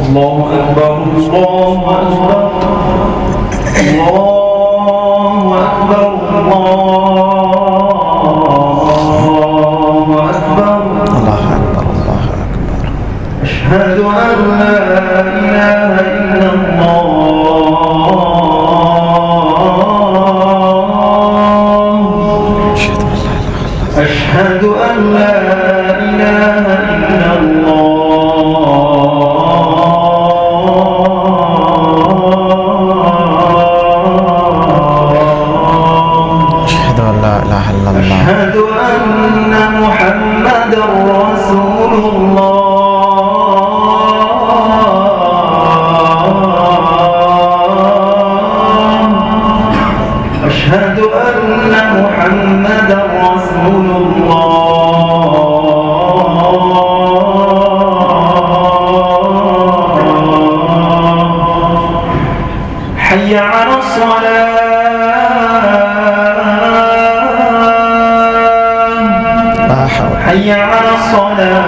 الله أكبر الله أكبر الله أكبر الله أكبر الله أكبر الله أكبر. أشهد أن لا إله إلا الله أشهد أن لا إله إلا الله أشهد أن لا إله إلا الله. أشهد أن محمدا رسول الله أشهد أن محمدا رسول الله حي على الصلاة حي على الصلاة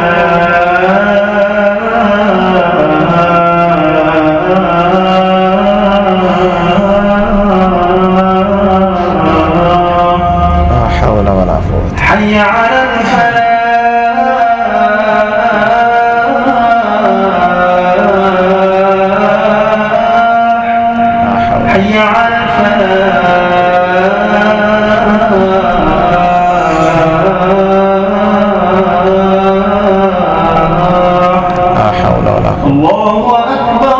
حي على الفلاح حي على الفلاح لا حول ولا قوة. الله أكبر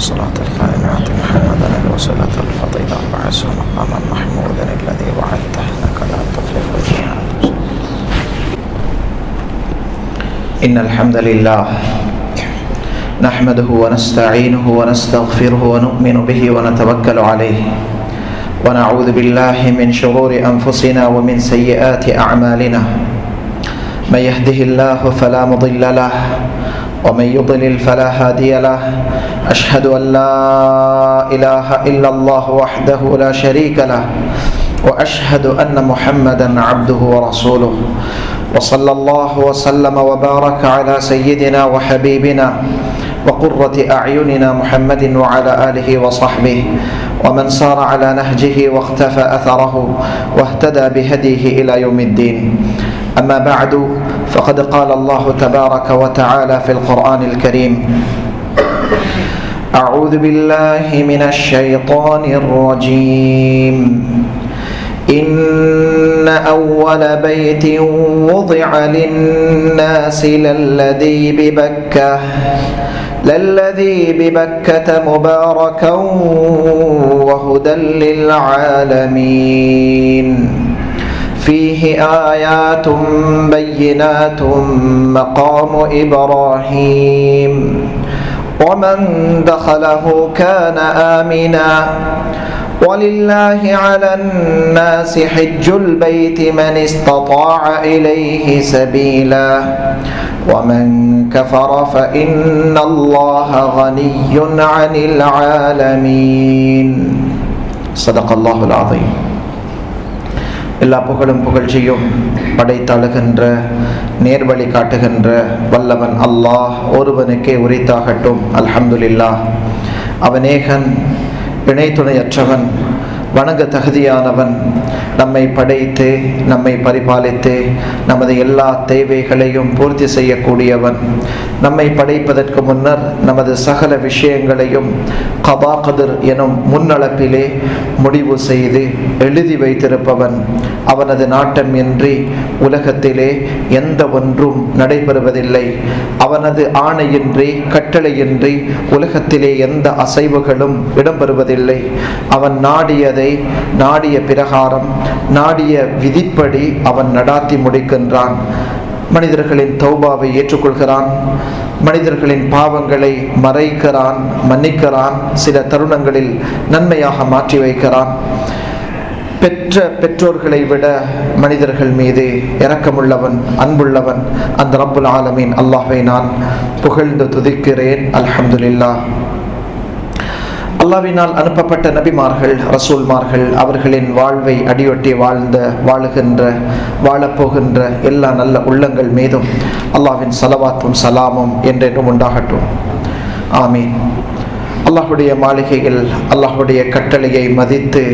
والصلاة القائمة محمدا الوسيلة الفضيلة وبعثه مقاما محمودا الذي وعدته إنك لا تخلف الميعاد. إن الحمد لله نحمده ونستعينه ونستغفره ونؤمن به ونتوكل عليه ونعوذ بالله من شرور أنفسنا ومن سيئات أعمالنا. من يهده الله فلا مضل له ومن يضلل فلا هادي له. أشهد أن لا إله إلا الله وحده لا شريك له وأشهد أن محمدا عبده ورسوله. وصلى الله وسلم وبارك على سيدنا وحبيبنا وقرة أعيننا محمد وعلى آله وصحبه ومن سار على نهجه واختفى أثره واهتدى بهديه إلى يوم الدين. أما بعد، فقد قال الله تبارك وتعالى في القرآن الكريم: أعوذ بالله من الشيطان الرجيم. إن أول بيت وضع للناس للذي ببكة مباركا وهدى للعالمين فيه آيات بينات مقام إبراهيم ومن دخله كان آمنا ولله على الناس حج البيت من استطاع إليه سبيلا ومن كفر فإن الله غني عن العالمين. صدق الله العظيم. எல்லா புகழும் புகழ்ச்சியும் படைத்தாளுகின்ற நேர்வழி காட்டுகின்ற வல்லவன் அல்லாஹ் ஒருவனுக்கே உரித்தாகட்டும். அல்ஹம்துலில்லாஹ். அவனேகன், இணை துணையற்றவன், வணங்க தகுதியானவன். நம்மை படைத்து நம்மை பரிபாலித்து நமது எல்லா தேவைகளையும் பூர்த்தி செய்யக்கூடியவன். நம்மை படைப்பதற்கு முன்னர் நமது சகல விஷயங்களையும் கதா கதிர் எனும் முன்னளப்பிலே முடிவு செய்து எழுதி வைத்திருப்பவன். அவனது நாட்டம் இன்றி உலகத்திலே எந்த ஒன்றும் நடைபெறுவதில்லை. அவனது ஆணையின்றி கட்டளையின்றி உலகத்திலே எந்த அசைவுகளும் இடம்பெறுவதில்லை. அவன் நாடியதை நாடிய பிரகாரம் நாடிய விதிப்படி அவன் நடாத்தி முடிக்கின்றான். மனிதர்களின் தௌபாவை ஏற்றுக்கொள்கிறான். மனிதர்களின் பாவங்களை மறைக்கிறான், மன்னிக்கிறான். சில தருணங்களில் நன்மையாக மாற்றி வைக்கிறான். பெற்ற பெற்றோர்களை விட மனிதர்கள் மீது இரக்கமுள்ளவன், அன்புள்ளவன் அந்த ரப்புல் ஆலமீன் அல்லாஹ்வை நான் புகழ்ந்து துதிக்கிறேன். அல்ஹம்துலில்லாஹ். அல்லாஹ்வினால் அனுப்பப்பட்ட நபிமார்கள், ரசூல்மார்கள், அவர்களின் வாழ்வை அடியொட்டி வாழப்போகின்ற எல்லா நல்ல உள்ளங்கள் மீதும் அல்லாஹ்வின் ஸலவாத்தும் சலாமும் என்றென்றும் உண்டாகட்டும். ஆமீன். அல்லாஹ்வுடைய மாளிகையில் அல்லாஹ்வுடைய கட்டளையை மதித்து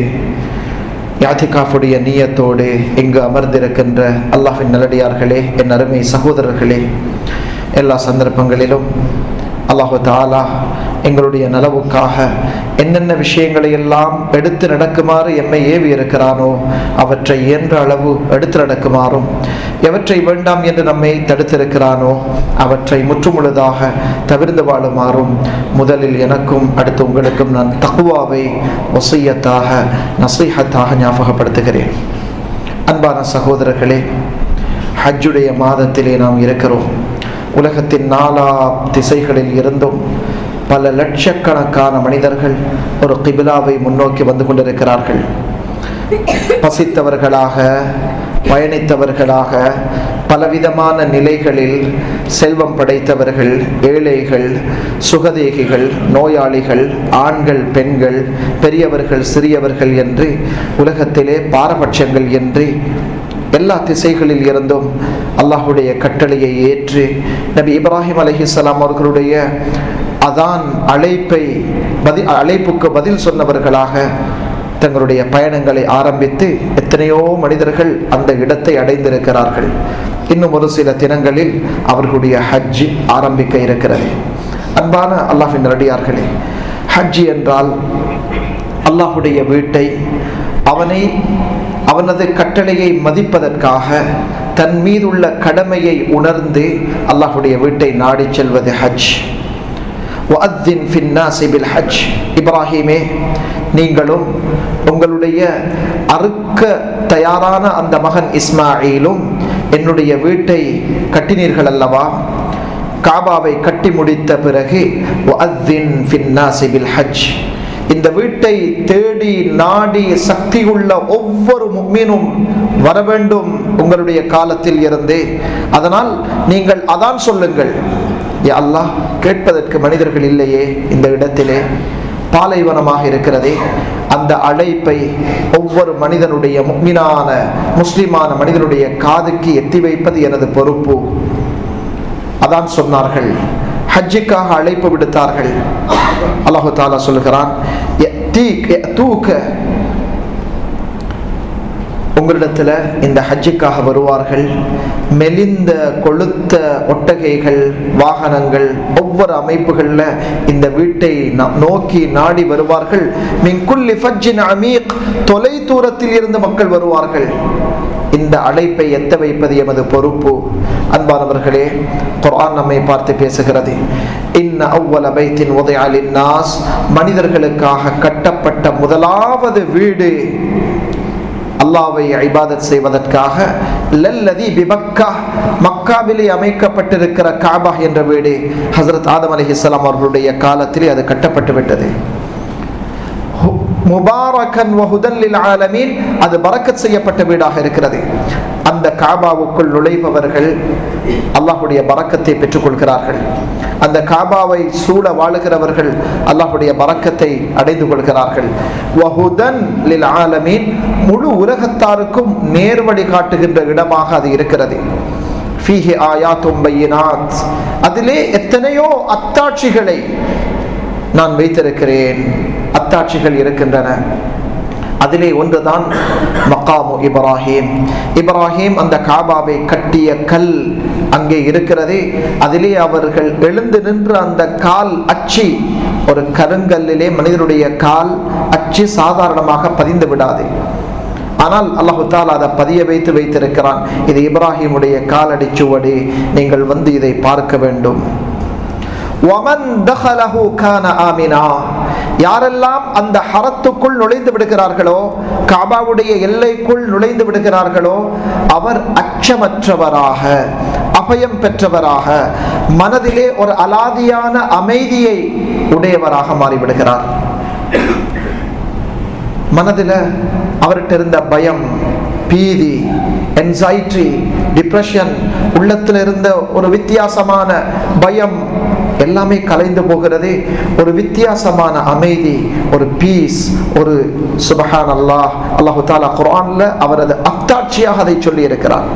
இஅ்திகாஃபுடைய நியத்தோடு இங்கு அமர்ந்திருக்கின்ற அல்லாஹ்வின் நல்லடியார்களே, என் அருமை சகோதரர்களே, எல்லா சந்தர்ப்பங்களிலும் அல்லாஹு தஆலா எங்களுடைய நலவுக்காக என்னென்ன விஷயங்களை எல்லாம் எடுத்து நடக்குமாறு எம்மை ஏவி இருக்கிறானோ அவற்றை இயன்ற அளவு எடுத்து நடக்குமாறும், எவற்றை வேண்டாம் என்று நம்மை தடுத்திருக்கிறானோ அவற்றை முற்றுமுழுதாக தவிர்த்து வாழுமாறும் முதலில் எனக்கும் அடுத்து உங்களுக்கும் நான் தக்வாவை வஸியத்தாக, நஸீஹத்தாக ஞாபகப்படுத்துகிறேன். அன்பான சகோதரர்களே, ஹஜ்ஜுடைய மாதத்திலே நாம் இருக்கிறோம். உலகத்தின் நாலா திசைகளில் இருந்தும் பல லட்சக்கணக்கான மனிதர்கள் ஒரு கிபிலாவை முன்னோக்கி வந்து கொண்டிருக்கிறார்கள். பசித்தவர்களாக, பயணித்தவர்களாக, பலவிதமான நிலைகளில், செல்வம் படைத்தவர்கள், ஏழைகள், சுகதேகிகள், நோயாளிகள், ஆண்கள், பெண்கள், பெரியவர்கள், சிறியவர்கள் என்று உலகத்திலே பாரபட்சங்கள் என்று எல்லா திசைகளில் இருந்தும் அல்லாஹ்வுடைய கட்டளையை ஏற்று நபி இப்ராஹிம் அலைஹிஸ்ஸலாம் அவர்களுடைய அதான் அழைப்புக்கு பதில் சொன்னவர்களாக தங்களுடைய பயணங்களை ஆரம்பித்து எத்தனையோ மனிதர்கள் அந்த இடத்தை அடைந்திருக்கிறார்கள். இன்னும் ஒரு சில தினங்களில் அவர்களுடைய ஹஜ் ஆரம்பிக்க இருக்கிறது. அன்பான அல்லாஹ்வின் நல்லடியார்களே, ஹஜ் என்றால் அல்லாஹ்வுடைய வீட்டை, அவனது கட்டளையை மதிப்பதற்காக தன் மீதுள்ள கடமையை உணர்ந்து அல்லாஹ்வுடைய வீட்டை நாடி செல்வது ஹஜ். வஅத்தின் ஃபின்னாஸி பில் ஹஜ். இப்ராஹீமே, நீங்களும் உங்களுடைய அறுக்க தயாரான அந்த மகன் இஸ்மாயிலும் என்னுடைய வீட்டை கட்டினீர்கள் அல்லவா? காபாவை கட்டி முடித்த பிறகு வஅத்தின் ஃபின்னாஸி பில் ஹஜ், இந்த வீட்டை தேடி நாடி சக்தியுள்ள ஒவ்வொரு முஃமினும் வர வேண்டும் உங்களுடைய காலத்தில் இருந்து. அதனால் நீங்கள் அதான் சொல்லுங்கள். யா அல்லாஹ், கேட்பதற்கு மனிதர்கள் இல்லையே, இந்த இடத்திலே பாலைவனமாக இருக்கிறதே, அந்த அழைப்பை ஒவ்வொரு மனிதனுடைய முஃமினான முஸ்லிமான மனிதனுடைய காதுக்கு எத்தி வைப்பது எனது பொறுப்பு. அதான் சொன்னார்கள். ஹஜ்ஜுக்காக அழைப்பு விடுத்தார்கள். அல்லாஹு தஆலா சொல்லுகிறான், உங்களிடத்துல இந்த ஹஜ்ஜுக்காக வருவார்கள் மெலிந்த கொளுத்த ஒட்டகைகள், வாகனங்கள், ஒவ்வொரு அமைப்புகள்ல இந்த வீட்டை நோக்கி நாடி வருவார்கள். மின் குல்லி ஃபஜ்ஜின் அமீக், தொலை தூரத்தில் இருந்து மக்கள் வருவார்கள். இந்த அழைப்பை எத்த வைப்பது எமது பொறுப்பு. அன்பானவர்களே, குர்ஆன் நம்மை பார்த்து பேசுகிறது. இன்ன அவ்வல பைத்தின் உதய லின்னாஸ், மனிதர்களுக்காக கட்டப்பட்ட முதலாவது வீடு அல்லாஹ்வை இபாதத் செய்வதற்காக லல்லதி பிமக்கா, மக்காவிலே அமைக்கப்பட்டிருக்கிற காபா என்ற வீடு ஹஜ்ரத் ஆதம் அலைஹிஸ்ஸலாம் அவர்களுடைய காலத்திலே அது கட்டப்பட்டு விட்டது. முபாரகன் வஹுதன் லில் ஆலமீன், அது பரக்கத் செய்யப்பட்ட வீடாக இருக்கிறது. அந்த காபாவுக்குள் நுழைபவர்கள் அல்லாஹ்வுடைய பரக்கத்தை பெற்றுக்கொள்கிறார்கள். அந்த காபாவை சூழ வாழுகிறவர்கள் அல்லாஹ்வுடைய பரக்கத்தை அடைந்து கொள்கிறார்கள். வஹுதன் லில் ஆலமீன், முழு உலகத்தாருக்கும் நேர்வழி காட்டுகின்ற இடமாக அது இருக்கிறது. ஃபீஹி ஆயாத்தும் பையினாத், அதிலே எத்தனையோ அத்தாட்சிகளை நான் வைத்திருக்கிறேன். அத்தாட்சிகள் இருக்கின்றன. அதிலே ஒன்றுதான் மகாமு இப்ராஹிம். இப்ராஹிம் அந்த காபாவை கட்டிய கல் அங்கே இருக்கிறது. அதிலே அவர்கள் எழுந்து நின்று அந்த கால் அச்சி, ஒரு கருங்கல்லிலே மனிதனுடைய கால் அச்சி சாதாரணமாக பதிந்து விடாது. ஆனால் அல்லாஹு தஆலா அதை பதிய வைத்திருக்கிறான். இது இப்ராஹிமுடைய காலடி சுவடு, நீங்கள் வந்து இதை பார்க்க வேண்டும். وَمَنْ دَخَلَهُ كَانَ آمِنًا, யாரெல்லாம் அந்த ஹரத்துக்குள் நுழைந்து விடுகிறார்களோ, காபாவுடைய எல்லைக்குள் நுழைந்து விடுகிறார்களோ, அவர் அச்சமற்றவராக, அபயம் பெற்றவராக, மனதிலே ஒரு அலாதியான அமைதியை உடையவராக மாறிவிடுகிறார். மனதில் அவர்கிட்ட இருந்த பயம், பீதி, என்சைட்டி, டிப்ரெஷன், உள்ளத்தில் இருந்த ஒரு வித்தியாசமான பயம் எல்லாமே கலைந்து போகிறது. ஒரு வித்தியாசமான அமைதி, ஒரு பீஸ், ஒரு சுபஹான் அல்லாஹ். அல்லாஹு தாலா குர்ஆன்ல அவரது அத்தாட்சியாக அதை சொல்லி இருக்கிறார்.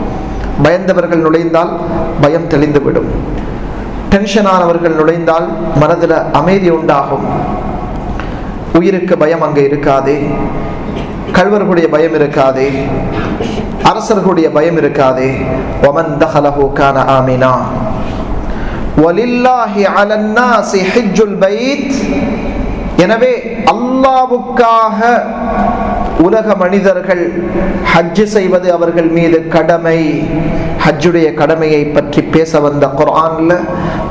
பயந்தவர்கள் நுழைந்தால் பயம் தெளிந்துவிடும். டென்ஷனானவர்கள் நுழைந்தால் மனதில் அமைதி உண்டாகும். உயிருக்கு பயம் அங்கே இருக்காது, கள்வர்களுடைய பயம் இருக்காது, அரசர்களுடைய பயம் இருக்காது. வமன் தஹலஹு கான ஆமினா வலில்லாஹி அலன் நாஸி ஹஜ்ஜுல் பைத். எனவே அல்லாஹ்வுக்காக உலக மனிதர்கள் ஹஜ் செய்வது அவர்கள் மீது கடமை. ஹஜ்ஜுடைய கடமையை பற்றி பேச வந்த குர்ஆன்ல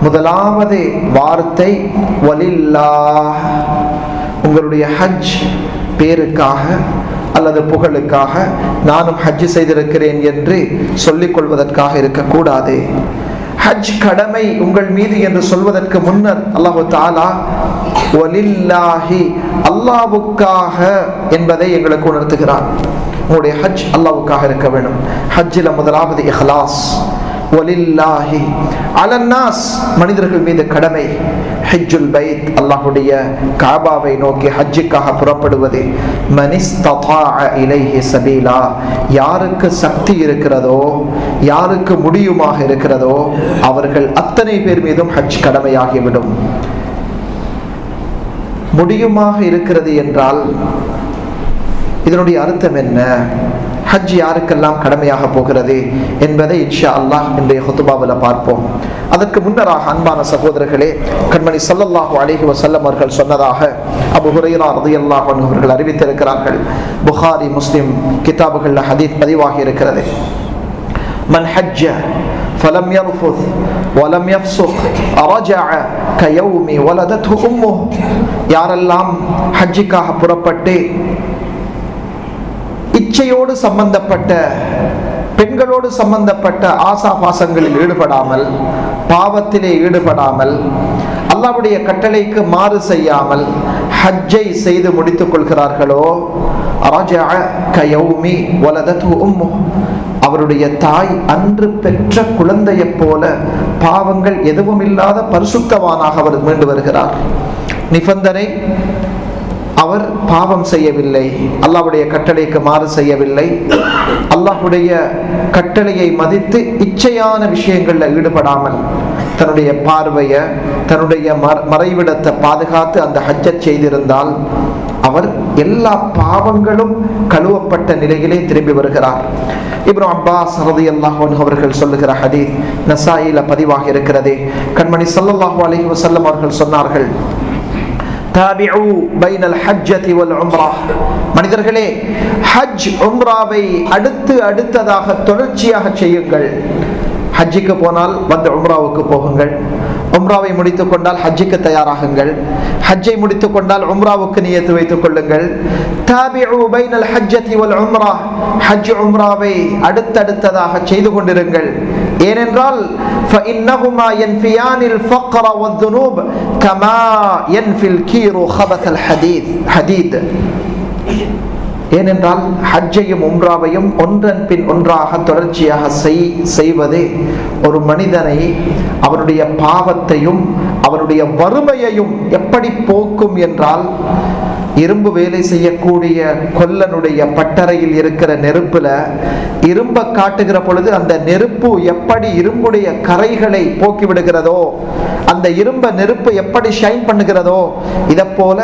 முதலாவது வார்த்தை வலில்லாஹ். உங்களுடைய ஹஜ் பேருக்காக அல்லது புகழுக்காக நானும் ஹஜ் செய்திருக்கிறேன் என்று சொல்லிக் கொள்வதற்காக இருக்கக்கூடாது. ஹஜ் கடமை உங்கள் மீது என்று சொல்வதற்கு முன்னர் அல்லாஹு தஆலா வலில்லாஹி, அல்லாஹ்வுக்காக என்பதை எங்களுக்கு உணர்த்துகிறார். உங்களுடைய ஹஜ் அல்லாஹ்வுக்காக இருக்க வேண்டும். ஹஜ்ஜில் முதலாவது இஹ்லாஸ். வலில்லாஹி அலன்னாஸ், மனிதர்கள் மீது கடமை. ஹஜ்ஜுல் பைத், அல்லாஹ்வுடைய காபாவை நோக்கி ஹஜ்ஜுக்காக புறப்படுவது. மனிஸ்ததாஅ இலைஹி சபீலா, யாருக்கு சக்தி இருக்கிறதோ, யாருக்கு முடியுமாக இருக்கிறதோ அவர்கள் அத்தனை பேர் மீதும் ஹஜ் கடமையாகிவிடும். முடியுமாக இருக்கிறது என்றால் இதனுடைய அர்த்தம் என்ன? ஹஜ் யாருக்கெல்லாம் கடமையாக போகிறது என்பதை இன்ஷா அல்லாஹ் இன்றைய ஹுத்பாவில் பார்ப்போம். அதற்கு முன்னராக அன்பான சகோதரர்களே, கண்மணி ஸல்லல்லாஹு அலைஹி வஸல்லம் அவர்கள் சொன்னதாக அபூ ஹுரைரா ரலியல்லாஹு அன்ஹு அவர்கள் அறிவித்திருக்கிறார்கள். புகாரி, முஸ்லிம் கிதாபுகளில் ஹதீஸ் பதிவாகி இருக்கிறது. மன் ஹஜ்ஜ فلم يرفث ولم يفسق رجع كيوم ولدته امه. யாரெல்லாம் ஹஜ்ஜுக்காக புறப்பட்டு இச்சையோடு சம்பந்தப்பட்ட, பெண்களோடு சம்பந்தப்பட்ட ஆசாபாசங்களில் ஈடுபடாமல், பாவத்திலே ஈடுபடாமல், அல்லாஹ்வுடைய கட்டளைக்கு மாறு செய்யாமல் ஹஜ்ஜை செய்து முடித்துக் கொள்கிறார்களோ, ரஜஅ கயௌமி வலதத்து உம்முஹ், அவருடைய தாய் அன்று பெற்ற குழந்தையைப் போல பாவங்கள் எதுவும் இல்லாத பரிசுத்தவானாக அவர் மீண்டு வருகிறார். நிபந்தனை, அவர் பாவம் செய்யவில்லை, அல்லாஹ்வுடைய கட்டளைக்கு மாறு செய்யவில்லை, அல்லாஹ்வுடைய கட்டளையை மதித்து இச்சையான விஷயங்களில் ஈடுபடாமல் தன்னுடைய பார்வையை, தன்னுடைய மறைவிடத்தை பாதுகாத்து அந்த ஹஜ்ஜை செய்திருந்தால் அவர் எல்லா பாவங்களும் கழுவப்பட்ட நிலையிலே திரும்பி வருகிறார். இப்னு அப்பாஸ் ரலியல்லாஹு அன்ஹு அவர்கள் சொல்லுகிற ஹதீஸ் நசாயில பதிவாக இருக்கிறது. கண்மணி ஸல்லல்லாஹு அலைஹி வஸல்லம் அவர்கள் சொன்னார்கள், தாபிஉ பைனல் ஹஜ்ஜதி வல் உம்ரா. மனிதர்களே, ஹஜ் உம்ராவை அடுத்ததாக தொடர்ச்சியாக செய்யுங்கள். ஹஜ்ஜுக்கு போனால் வந்து உம்ராவுக்கு போகுங்கள், உம்ராவை முடித்துக் கொண்டால் ஹஜ்ஜுக்கு தயாராகுங்கள், ஹஜ்ஜை முடித்துக் கொண்டால் உம்ராவுக்கு நியத்து வைத்துக் கொள்ளுங்கள். தாபிஉ பைனல் ஹஜ்ஜதி வல் உம்ரா, ஹஜ் உம்ராவை அடுத்ததாக செய்து கொண்டிருங்கள். ஏனென்றால் فإنهما ينفيان الفقر والذنوب كما ينفي الكير خبث الحديد. ஏனென்றால் ஹஜ்ஜையும் உம்ராவையும் ஒன்றன் பின் ஒன்றாக தொடர்ச்சியாக செய்வது ஒரு மனிதனை அவனுடைய பாவத்தையும் அவனுடைய வறுமையையும் எப்படி போக்கும் என்றால், இரும்பு வேலை செய்யக்கூடிய கொல்லனுடைய பட்டறையில் இருக்கிற நெருப்புல இரும்பை காட்டுகிற பொழுது அந்த நெருப்பு எப்படி இரும்புடைய கரைகளை போக்கி விடுகிறதோ, அந்த நெருப்பு எப்படி ஷைன் பண்ணுகிறதோ, இதை போல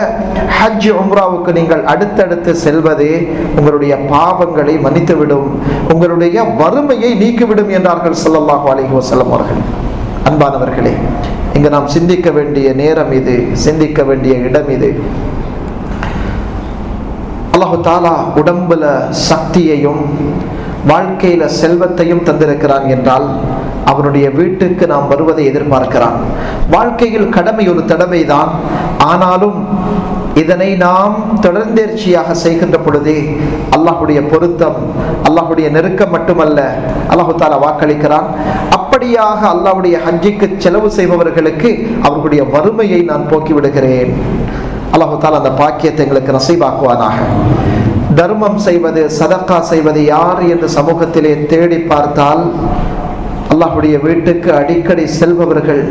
ஹஜ் உம்ராவுக்கு நீங்கள் அடுத்தடுத்து செல்வது உங்களுடைய பாவங்களை மன்னித்துவிடும், உங்களுடைய வறுமையை நீக்கிவிடும் என்றார்கள் ஸல்லல்லாஹு அலைஹி வஸல்லம் அவர்கள். அன்பானவர்களே, இங்கு நாம் சிந்திக்க வேண்டிய நேரம் இது, சிந்திக்க வேண்டிய இடம் இது. அல்லாஹு தாலா உடம்புல சக்தியையும் வாழ்க்கையில செல்வத்தையும் தந்திருக்கிறான் என்றால் அவனுடைய வீட்டுக்கு நாம் வருவதை எதிர்பார்க்கிறான். வாழ்க்கையில் கடமை ஒரு தடவை தான், ஆனாலும் இதனை நாம் தொடர்ந்தேர்ச்சியாக செய்கின்ற பொழுதே அல்லாஹுடைய பொருத்தம், அல்லாஹுடைய நெருக்கம் மட்டுமல்ல, அல்லாஹு தாலா வாக்களிக்கிறான், அப்படியாக அல்லாஹுடைய ஹஜ்ஜுக்கு செலவு செய்பவர்களுக்கு அவர்களுடைய வறுமையை நான் போக்கிவிடுகிறேன். அல்லாஹு தஆலா அந்த பாக்கியத்தை எங்களுக்கு நசீபாக்குவானாக. தர்மம் செய்வது, சதக்கா செய்வது யார் என்று சமூகத்திலே தேடி பார்த்தால் அல்லாஹ்வுடைய வீட்டுக்கு அடிக்கடி செல்பவர்கள்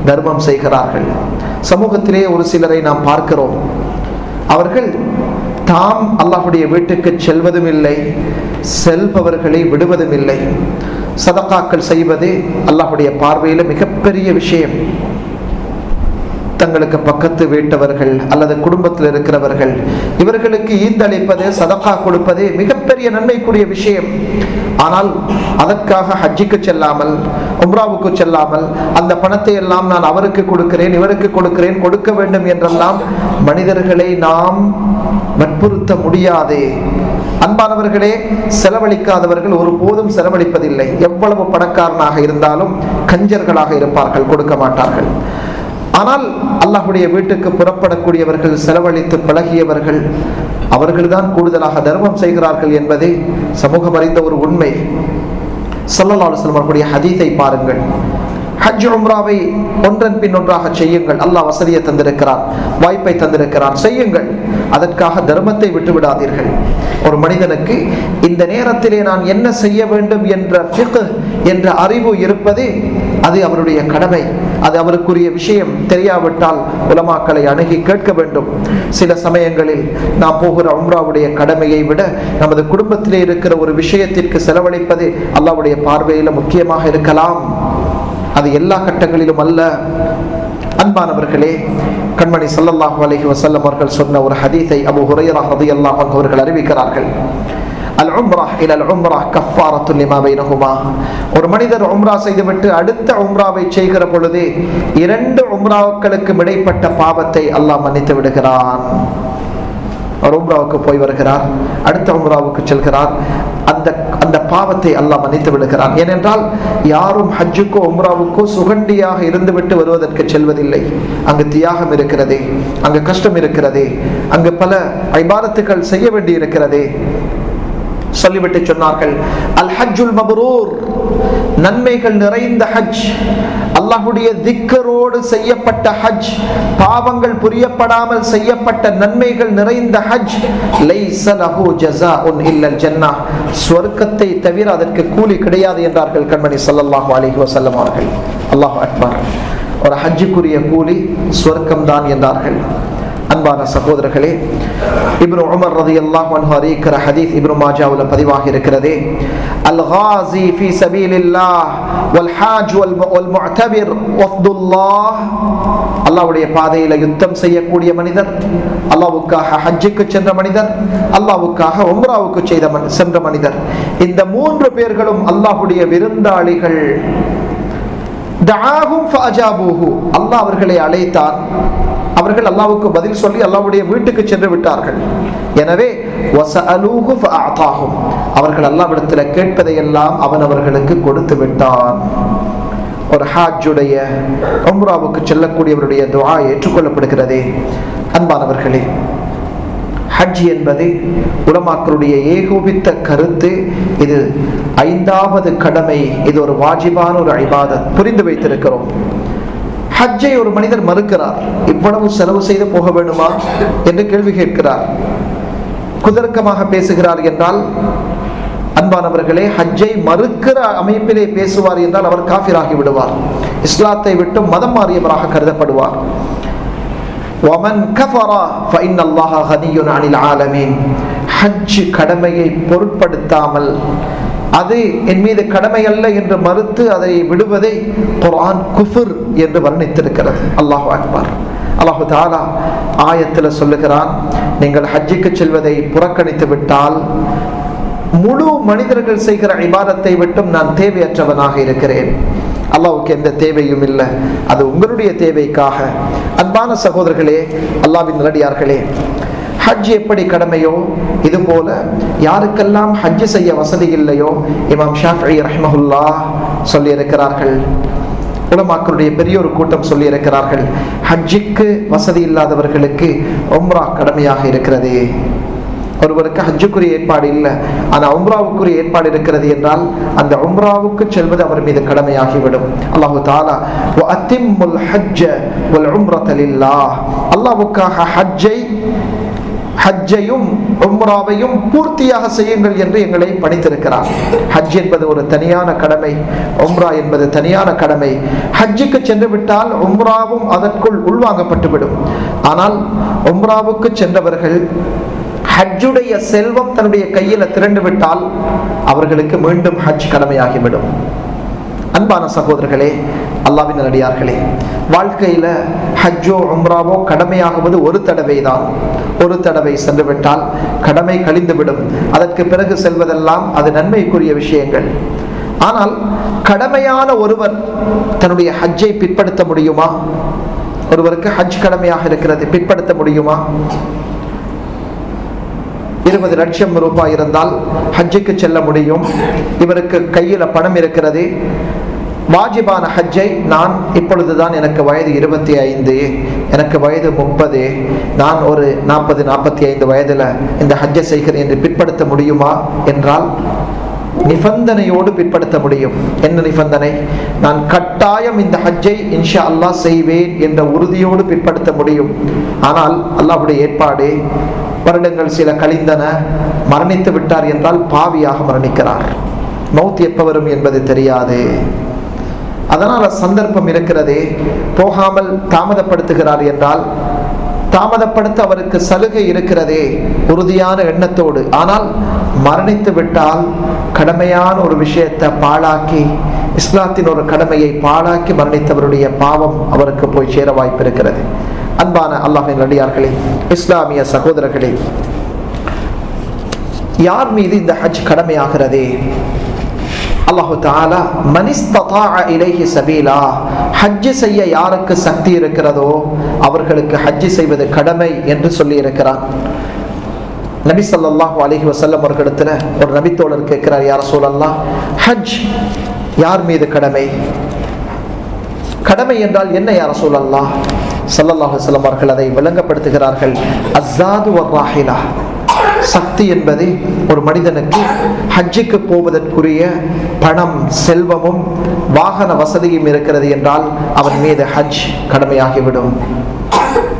தர்மம் செய்கிறார்கள். சமூகத்திலே ஒரு சிலரை நாம் பார்க்கிறோம், அவர்கள் தாம் அல்லாஹ்வுடைய வீட்டுக்கு செல்வதும் இல்லை, செல்பவர்களை விடுவதும் இல்லை. சதக்காக்கள் செய்வது அல்லாஹ்வுடைய பார்வையில் மிகப்பெரிய விஷயம். தங்களுக்கு பக்கத்து வீட்டவர்கள் அல்லது குடும்பத்தில் இருக்கிறவர்கள் இவர்களுக்கு ஈந்தளிப்பது, சதக்கா கொடுப்பது மிகப்பெரிய நன்மைக்குரிய விஷயம். ஆனால் அதற்காக ஹஜ்ஜுக்கு செல்லாமல், உம்ராவுக்கு செல்லாமல், அந்த பணத்தை எல்லாம் நான் அவருக்கு கொடுக்கிறேன், இவருக்கு கொடுக்கிறேன், கொடுக்க வேண்டும் என்றெல்லாம் மனிதர்களை நாம் வற்புறுத்த முடியாது. அன்பானவர்களே, செலவழிக்காதவர்கள் ஒருபோதும் செலவழிப்பதில்லை. எவ்வளவு பணக்காரனாக இருந்தாலும் கஞ்சர்களாக இருப்பார்கள், கொடுக்க மாட்டார்கள். ஆனால் அல்லாஹ்வுடைய வீட்டுக்கு புறப்படக்கூடியவர்கள், செலவழித்து பழகியவர்கள், அவர்கள்தான் கூடுதலாக தர்மம் செய்கிறார்கள் என்பது சமூகம் அறிந்த ஒரு உண்மை. ஸல்லல்லாஹு அலைஹி வஸல்லம் அவர்களுடைய ஹதீஸை பாருங்கள். ஹஜ் உம்ராவை ஒன்றன் பின் ஒன்றாக செய்யுங்கள். அல்லாஹ் வசதியை தந்திருக்கிறான், வாய்ப்பை தந்திருக்கிறான், செய்யுங்கள். அதற்காக தர்மத்தை விட்டுவிடாதீர்கள். ஒரு மனிதனுக்கு இந்த நேரத்திலே நான் என்ன செய்ய வேண்டும் என்ற ஃபிக்ஹ் என்ற அறிவு இருப்பது அது அவருடைய கடமை. அது அவருக்குரிய விஷயம். தெரியாவிட்டால் உலமாக்களை அணுகி கேட்க வேண்டும். சில சமயங்களில் நாம் போகிற உம்ராவுடைய கடமையை விட நமது குடும்பத்திலே இருக்கிற ஒரு விஷயத்திற்கு செலவழிப்பது அல்லாஹ்வுடைய பார்வையில் முக்கியமாக இருக்கலாம். அது எல்லா கட்டங்களிலும் அல்ல. அன்பானவர்களே, கண்மணி ஸல்லல்லாஹு அலைஹி வஸல்லம் அவர்கள் சொன்ன ஒரு ஹதீஸை அபூ ஹுரைரா ரலியல்லாஹு அன்ஹு அவர்கள் அறிவிக்கிறார்கள். அல் உம்ரா இலல் உம்ரா கஃபாரத்து லிமா பைனஹுமா. ஒரு மனிதர் உம்ரா செய்துவிட்டு அடுத்த உம்ராவை செய்கிற பொழுது 2 உம்ராக்களுக்கு இடைப்பட்ட பாவத்தை அல்லாஹ் மன்னித்து விடுகிறான். ஒரு உம்ராவுக்கு போய் வருகிறார், அடுத்த உம்ராவுக்கு செல்கிறார், அந்த பாவத்தை அல்லாஹ் மன்னித்து விடுகிறான். ஏனென்றால் யாரும் ஹஜ்ஜுக்கோ உம்ராவுக்கோ சுகண்டியாக இருந்துவிட்டு வருவதற்கு செல்வதில்லை. அங்கு தியாகம் இருக்கிறது, அங்கு கஷ்டம் இருக்கிறது, அங்கு பல இபாதத்துகள் செய்ய வேண்டி இருக்கிறது. சொல்லிவிட்டு சொன்னார்கள், அல் ஹஜ்ஜுல் மப்ரூர், நன்மைகள் நிறைந்த ஹஜ், அல்லாஹ்வுடைய திக்ரோடு செய்யப்பட்ட ஹஜ், பாவங்கள் புரியப்படாமல் செய்யப்பட்ட நன்மைகள் நிறைந்த ஹஜ், லைஸ லஹு ஜஸாஉன் இல்லல் ஜன்னah, சொர்க்கத்தை தவிர அதற்கு கூலி கிடையாது என்றார்கள் கண்மணி ஸல்லல்லாஹு அலைஹி வஸல்லம் அவர்கள். அல்லாஹு அக்பர். ஒரு ஹஜ்ஜுக்குரிய கூலி சொர்க்கம் தான் என்றார்கள். அன்பான சகோதரர்களே, இப்னு உமர் ரலியல்லாஹு அன்ஹு அறிவிக்கிற ஹதீஸ் இப்னு மாஜாவுல பதிவாகி இருக்கிறது. அல் காஸி ஃபீ சபீலில்லாஹ் வல் ஹாஜ் வல் முஅ்தபிர் வஃதுல்லாஹ், அல்லாஹ்வுடைய பாதையில் யுத்தம் செய்யக்கூடிய மனிதர், அல்லாஹ்வுக்காக ஹஜ்ஜுக்கு சென்ற மனிதர், அல்லாஹ்வுக்காக உம்ராவுக்கு சென்ற மனிதர், இந்த 3 பேர்களும் அல்லாஹ்வுடைய விருந்தாளிகள். தஆஹும் ஃபஅஜாபூஹு, அல்லாஹ் அவர்களை அழைத்தான், அவர்கள் அல்லாஹ்வுக்கு பதில் சொல்லி அல்லாஹ்வுடைய வீட்டுக்கு சென்று விட்டார்கள். எனவே வஸஅலூஹு ஃபஅஅதாஹும், அவர்கள் அல்லாஹ்விடத்தில் கேட்பதையெல்லாம் அவன் அவர்களுக்கு கொடுத்து விட்டான். ஒரு ஹாஜ்ஜுடைய உம்ராவுக்கு செல்லக்கூடியவருடைய துஆ ஏற்றுக்கொள்ளப்படுகிறது. அன்பானவர்களே, ஹஜ் என்பது உலமாக்களுடைய ஏகோபித்த கருத்து. இது 5வது கடமை. இது ஒரு வாஜிபான ஒரு இபாதத். புரிந்து வைத்திருக்கிறோம். ஹஜ்ஜை ஒரு மனிதர் மறுக்கிறார். இவ்வளவு செலவு செய்து போக வேண்டுமா என்று கேள்வி கேட்கிறார். குதர்க்கமாக பேசுகிறார் என்றால், அன்பானவர்களே, ஹஜ்ஜை மறுக்கிற அமைப்பிலே பேசுவார் என்றால் அவர் காஃபிராகி விடுவார், இஸ்லாத்தை விட்டு மதம் மாறியவராக கருதப்படுவார். وَمَنْ كَفَرَ فَإِنَّ اللَّهَ غَنِيٌّ عَنِ الْعَالَمِينَ. ஹஜ் கடமையை பொருட்படுத்தாமல், அது என் மீது கடமை அல்ல என்று மறுத்து அதை விடுவதை குர்ஆன் குஃப்ர் என்று வர்ணித்திருக்கிறது. அல்லாஹு அக்பர். அல்லாஹு தஆலா ஆயத்தில் சொல்லுகிறான், நீங்கள் ஹஜ்ஜுக்கு செல்வதை புறக்கணித்து விட்டால் முழு மனிதர்கள் செய்கிற இபாதத்தை விட்டும் நான் தேவையற்றவனாக இருக்கிறேன். அல்லாஹ்வுக்கு எந்த தேவையும் இல்லை, அது உங்களுடைய தேவைக்காக. அன்பான சகோதரர்களே, அல்லாஹ்வின் நல்லடியார்களே, ஹஜ் எப்படி கடமையோ இது போல யாருக்கெல்லாம் ஹஜ் செய்ய வசதி இல்லையோ, இமாம் ஷாஃபிஈ ரஹ்மஹுல்லாஹ் சொல்லி இருக்கிறார்கள், உலமாக்களுடைய பெரிய ஒரு கூட்டம் சொல்லி இருக்கிறார்கள், ஹஜ்ஜுக்கு வசதி இல்லாதவர்களுக்கு உம்ரா கடமையாக இருக்கிறது. ஒருவருக்கு ஹஜ்ஜுக்குரிய ஏற்பாடு இல்லை, ஆனால் உம்ராவுக்குரிய ஏற்பாடு இருக்கிறது என்றால் அந்த உம்ராவுக்கு செல்வது அவர் மீது கடமையாகிவிடும். அல்லாஹு தஆலா வஅத்திம்முல் ஹஜ்ஜ வல் உம்ரத லில்லாஹ், அல்லாஹ்வுக்காக ஹஜ்ஜையும் உம்ராவையும் பூர்த்தியாக செய்யுங்கள் என்று எங்களை பணித்திருக்கிறார். ஹஜ் என்பது ஒரு தனியான கடமை, உம்ரா என்பது தனியான கடமை. ஹஜ்ஜுக்கு சென்று விட்டால் உம்ராவும் அதற்குள் உள்வாங்கப்பட்டுவிடும். ஆனால் உம்ராவுக்கு சென்றவர்கள் ஹஜ்ஜுடைய செல்வம் தன்னுடைய கையில் திரண்டு விட்டால் அவர்களுக்கு மீண்டும் ஹஜ் கடமையாகிவிடும். அன்பான சகோதரர்களே, அல்லாஹ்வின் நல்லடியார்களே, வாழ்க்கையில ஹஜ்ஜோ உம்ராவோ கடமையாகுவது ஒரு தடவை தான். ஒரு தடவை சென்று விட்டால் கடமை கழிந்துவிடும். அதற்கு பிறகு செல்வதெல்லாம் அது நன்மைக்குரிய விஷயங்கள். ஆனால் கடமையான ஒருவர் தன்னுடைய ஹஜ்ஜை பிற்படுத்த முடியுமா? ஒருவருக்கு ஹஜ் கடமையாக இருக்கிறது, பிற்படுத்த முடியுமா? 20 லட்சம் ரூபாய் இருந்தால் ஹஜ்ஜுக்கு செல்ல முடியும். இவருக்கு கையில் பணம் இருக்கிறது. வாஜிபான ஹஜ்ஜை நான் இப்பொழுதுதான், எனக்கு வயது 25, எனக்கு வயது 30, நான் ஒரு 40-45 வயதில் இந்த ஹஜ்ஜை செய்கிறேன் என்று பிற்படுத்த முடியுமா என்றால் நிபந்தனையோடு பிற்படுத்த முடியும். என்ன நிபந்தனை? நான் கட்டாயம் இந்த ஹஜ்ஜை இன்ஷா அல்லாஹ் செய்வேன் என்ற உறுதியோடு பிற்படுத்த முடியும். ஆனால் அல்லாஹ்வுடைய ஏற்பாடு, வருடங்கள் சில கழிந்தன, மரணித்து விட்டார் என்றால் பாவியாக மரணிக்கிறார். மௌத் எப்ப வரும் என்பது தெரியாது. அதனால சந்தர்ப்பம் இருக்கிறது, போகாமல் தாமதப்படுத்துகிறார் என்றால் தாமதப்படுத்த அவருக்கு சலுகை இருக்கிறதே உறுதியான எண்ணத்தோடு. ஆனால் மரணித்து விட்டால் கடமையான ஒரு விஷயத்தை பாழாக்கி, இஸ்லாத்தின் ஒரு கடமையை பாழாக்கி மரணித்தவருடைய பாவம் அவருக்கு போய் சேர வாய்ப்பு இருக்கிறது. அன்பான அல்லாஹ்வின் நல்லடியார்களே, இஸ்லாமிய சகோதரர்களே, யார் மீது இந்த ஹஜ் கடமையாகிறது? அல்லாஹு தஆலா மனிஸ்ததாஅ இலைஹி சபீலா, ஹஜ் செய்ய யாருக்கு சக்தி இருக்கிறதோ அவர்களுக்கு ஹஜ் செய்வது கடமை என்று சொல்லி இருக்கிறார். நபி ஸல்லல்லாஹு அலைஹி வஸல்லம் அவர்களிடத்துல ஒரு நபித்தோழர் கேட்கிறார், யா ரசூலல்லாஹ், ஹஜ் யார் மீது கடமை? கடமை என்றால் என்ன யா ரசூலல்லாஹ்? ஸல்லல்லாஹு அலைஹி வஸல்லம் அவர்கள் அதை விளங்கப்படுத்துகிறார்கள். அஸ்ஸாது வர்ராஹிலா, சக்தி என்பது ஒரு மனிதனுக்கு ஹஜ்ஜுக்கு போவதற்குரிய பணம், செல்வமும் வாகன வசதியும் இருக்கிறது என்றால் அவன் மீது ஹஜ் கடமையாகிவிடும்.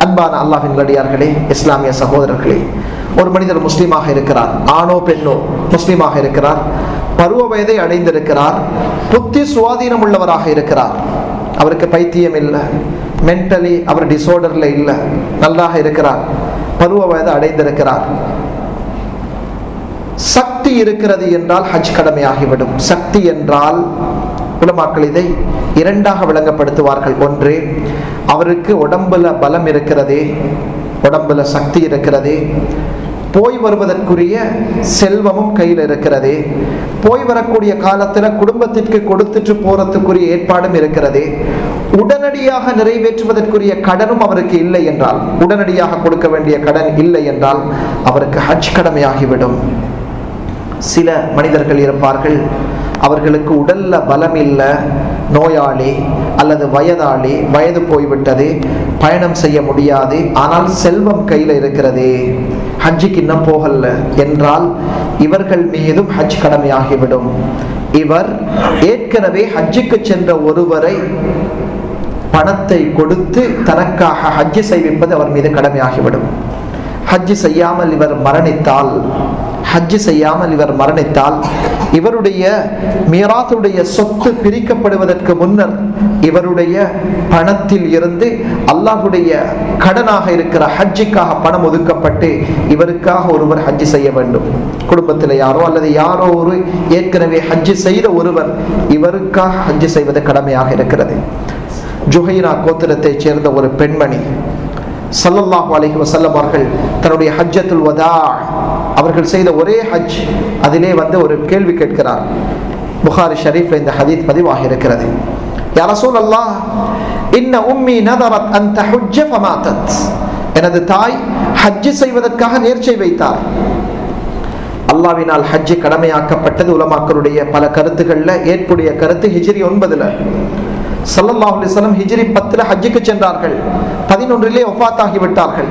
அன்பான அல்லாஹ்வின் நல்லடியார்களே, இஸ்லாமிய சகோதரர்களே, ஒரு மனிதர் முஸ்லீமாக இருக்கிறார், ஆணோ பெண்ணோ முஸ்லீமாக இருக்கிறார், பருவ வயதை அடைந்திருக்கிறார், புத்தி சுவாதீனம் உள்ளவராக இருக்கிறார், அவருக்கு பைத்தியம் இல்லை, மென்டலி அவர் டிசார்டர்ல இல்லை, நல்லாக இருக்கிறார், பருவ வயதை அடைந்திருக்கிறார், சக்தி இருக்கிறது என்றால் ஹஜ் கடமையாகிவிடும். சக்தி என்றால் உலமாக்கள் இதை இரண்டாக விளங்கப்படுத்துவார்கள். ஒன்று, அவருக்கு உடம்புல பலம் இருக்கிறது, உடம்புல சக்தி இருக்கிறது, போய் வருவதற்குரிய செல்வமும் கையில் இருக்கிறது, போய் வரக்கூடிய காலத்தில் குடும்பத்திற்கு கொடுத்துட்டு போறதுக்குரிய ஏற்பாடும் இருக்கிறது, உடனடியாக நிறைவேற்றுவதற்குரிய கடனும் அவருக்கு இல்லை என்றால், உடனடியாக கொடுக்க வேண்டிய கடன் இல்லை என்றால் அவருக்கு ஹஜ் கடமையாகிவிடும். சில மனிதர்கள் இருப்பார்கள், அவர்களுக்கு உடல்ல பலம் இல்லை, நோயாளி அல்லது வயதாளி, வயது போய்விட்டது, பயணம் செய்ய முடியாது, ஆனால் செல்வம் கையில் இருக்கிறது, ஹஜ்ஜுக்கு இன்னும் போகல என்றால் இவர்கள் மீதும் ஹஜ் கடமையாகிவிடும். இவர் ஏற்கனவே ஹஜ்ஜுக்கு சென்ற ஒருவரை பணத்தை கொடுத்து தனக்காக ஹஜ்ஜு செய்விப்பது அவர் மீது கடமையாகிவிடும். ஹஜ்ஜு செய்யாமல் இவர் மரணித்தால், ஹஜ்ஜு செய்யாமல் இவர் மரணித்தால் இவருடைய மீராத்துடைய சொத்து பிரிக்கப்படுவதற்கு முன்னர் இவருடைய பணத்தில் இருந்து அல்லாஹ்வுடைய கடனாக இருக்கிற ஹஜ்ஜுக்காக பணம் ஒதுக்கப்பட்டு இவருக்காக ஒருவர் ஹஜ்ஜு செய்ய வேண்டும். குடும்பத்தில் யாரோ அல்லது யாரோ ஒரு ஏற்கனவே ஹஜ்ஜு செய்த ஒருவர் இவருக்காக ஹஜ்ஜு செய்வது கடமையாக இருக்கிறது. ஜுஹைரா கோத்திரத்தை சேர்ந்த ஒரு பெண்மணி ஸல்லல்லாஹு அலைஹி வஸல்லம் அவர்கள் தன்னுடைய ஹஜ்ஜத்துல் வதா, அவர்கள் செய்த ஒரே ஹஜ், அதிலே ஒரு கேள்வி கேட்கிறார். புகாரி ஷரீஃப்ல இந்த ஹதீஸ் பதிவாக இருக்கிறது. யா ரசூலல்லாஹ், இன்ன உம்மி நதரத் அன் தஹுஜ்ஜ ஃபமாதத், எனது தாய் ஹஜ் செய்வதற்காக நேர்ச்சை வைத்தார். அல்லாஹ்வினால் ஹஜ் கடமையாக்கப்பட்டது உலமாக்களுடைய பல கருத்துக்கள்ல ஏற்புடைய கருத்து ஹிஜ்ரி 9ல, ஸல்லல்லாஹு அலைஹி வஸல்லம் ஹிஜ்ரி 10ல ஹஜ்ஜுக்கு சென்றார்கள், 11லே வஃபாத் ஆகிவிட்டார்கள்.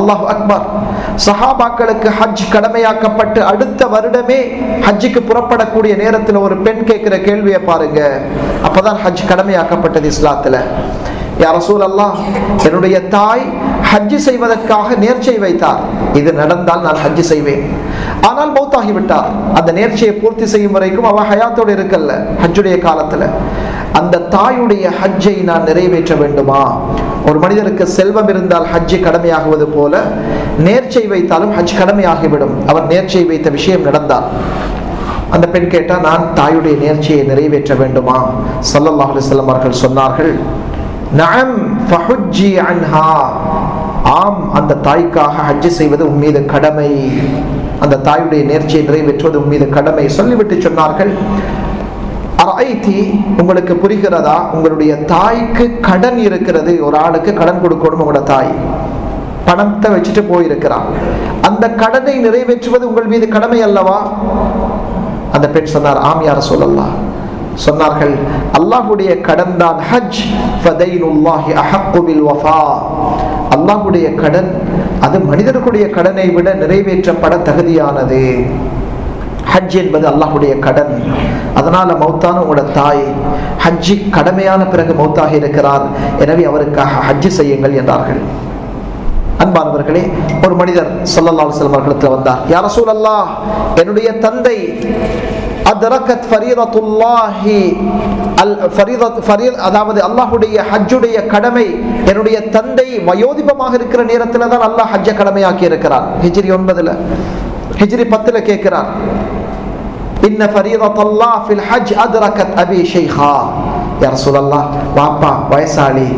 அல்லாஹ் அக்பர். சஹாபாக்களுக்கு ஹஜ் கடமையாக்கப்பட்டு அடுத்த வருடமே ஹஜ்ஜுக்கு புறப்படக்கூடிய நேரத்தில் ஒரு பெண் கேட்கிற கேள்வியை பாருங்க. அப்பதான் ஹஜ் கடமையாக்கப்பட்டது இஸ்லாத்துல. யா ரசூலல்லாஹ், என்னுடைய தாய் ஹஜ் செய்வதற்காக நேர்ச்சை வைத்தார், இது நடந்தால் நான் ஹஜ் செய்வேன். ஆனால் மௌத்தாகிவிட்டார். அந்த நேர்ச்சையை பூர்த்தி செய்யும் வரைக்கும் அவ ஹயாத்தோடு இருக்கல்ல ஹஜ்ஜுடைய காலத்துல. அந்த தாயுடைய ஹஜ்ஜை நான் நிறைவேற்ற வேண்டுமா? ஒரு மனிதருக்கு செல்வம் இருந்தால் ஹஜ்ஜை கடமையாகுவது போல நேர்ச்சை வைத்தாலும் ஹஜ் கடமையாகிவிடும். அவர் நேர்ச்சை வைத்த விஷயம் நடந்தார். அந்த பெண் கேட்டா, நான் தாயுடைய நேர்ச்சையை நிறைவேற்ற வேண்டுமா? ஸல்லல்லாஹு அலைஹி வஸல்லம் அவர்கள் சொன்னார்கள், நஅம் ஃபஹுஜ்ஜி அன்ஹா. ஆம், அந்த தாய்க்காக ஹஜ் செய்வது உன் மீது கடமை. அந்த தாயுடைய நேர்ச்சியை நிறைவேற்றுவது உன் மீது கடமை. சொல்லிவிட்டு சொன்னார்கள், அரைதி, உங்களுக்கு புரிகிறதா? உங்களுடைய தாய்க்கு கடன் இருக்கிறது. ஒரு ஆளுக்கு கடன் கொடுக்கணும். உங்களோட தாய் பணத்தை வச்சுட்டு போயிருக்கிறான். அந்த கடனை நிறைவேற்றுவது உங்கள் மீது கடமை அல்லவா? அந்த பெண் சொன்னார், ஆம் யா ரசூலல்லாஹ். சொன்னார்கள், அல்லாஹ்வுடைய கடன் தான் ஹஜ். ஃபதைனுல்லாஹி அஹக்கு பில் வஃபா. அல்லாஹ்வுடைய கடன் அது மனிதர்களுடைய கடனை விட நிறைவேற்றப்பட தகுதியானது. ஹஜ் என்பது அல்லாஹ்வுடைய கடன். அதனால மௌத்தான உங்களோட தாய் ஹஜ்ஜி கடமையான பிறகு மௌத்தாக இருக்கிறார், எனவே அவருக்காக ஹஜ் செய்யுங்கள் என்றார்கள். அன்பானவர்களே, ஒரு மனிதர் ஸல்லல்லாஹு அலைஹி வஸல்லம் அவர்களிடத்தில் வந்தார். யா ரசூலல்லாஹ், என்னுடைய தந்தை அத்ரகத் ஃபரீதத்துல்லாஹி அதாவது அல்லாஹ்வுடைய ஹஜ்ஜுடைய கடமை என்னுடைய தந்தை வயோதிபமாக இருக்கிற நேரத்தில் தான் அல்லாஹ் ஹஜ்ஜை கடமையாக்கி இருக்கிறார். ஹிஜ்ரி 9ல, ஹிஜ்ரி 10ல கேட்கிறார், இன்ன ஃபரீதத்துல்லாஹ் ஃபில் ஹஜ் அத்ரகத் அபி ஷைஹா. யா ரசூலல்லாஹ், வாப்பா வயசாளி,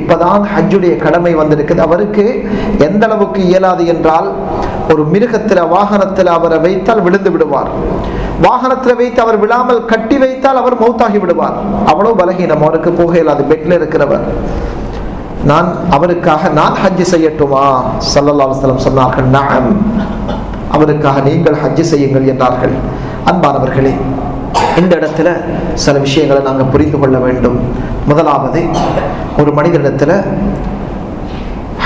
இப்பதான் ஹஜ்ஜுடைய கடமை வந்திருக்குது. அவருக்கு எந்த அளவுக்கு இயலாது என்றால், ஒரு மிருகத்தில் வாகனத்தில் அவரை வைத்தால் விழுந்து விடுவார். வாகனத்தில் வைத்து அவர் விழாமல் கட்டி வைத்தால் அவர் மௌத்தாகி விடுவார். அவ்வளவு பலகீனம், அவருக்கு போக இயலாது, பெட்ல இருக்கிறவர். நான் அவருக்காக நான் ஹஜ் செய்யட்டுமா? ஸல்லல்லாஹு அலைஹி வஸல்லம் சொன்னார்கள், நஅம், அவருக்காக நீங்கள் ஹஜ் செய்யுங்கள் என்றார்கள். அன்பானவர்களே, இந்த இடத்துல சில விஷயங்களை நாங்கள் புரிந்து கொள்ள வேண்டும். முதலாவது, ஒரு மனிதனிடத்துல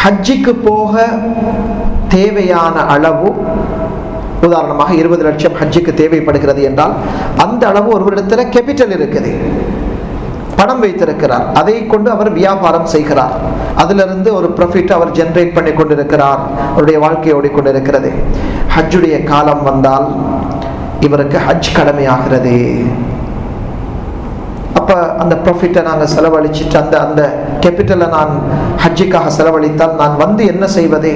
ஹஜ்ஜிக்கு போக தேவையான அளவு, உதாரணமாக 20 லட்சம் ஹஜ்ஜுக்கு தேவைப்படுகிறது என்றால் அந்த அளவு ஒருவரிடத்துல கேபிட்டல் இருக்குது, பணம் வைத்திருக்கிறார். அதை கொண்டு அவர் வியாபாரம் செய்கிறார். அதிலிருந்து ஒரு ப்ராஃபிட் அவர் ஜெனரேட் பண்ணி கொண்டிருக்கிறார். அவருடைய வாழ்க்கை ஓடிக்கொண்டிருக்கிறது. ஹஜ்ஜுடைய காலம் வந்தால் இவருக்கு ஹஜ் கடமையாகிறது. அப்ப அந்த ப்ராஃபிட்டை நாங்கள் செலவழிச்சிட்டு அந்த கேபிட்டலை நான் ஹஜ்ஜுக்காக செலவழித்தால் நான் வந்து என்ன செய்வது?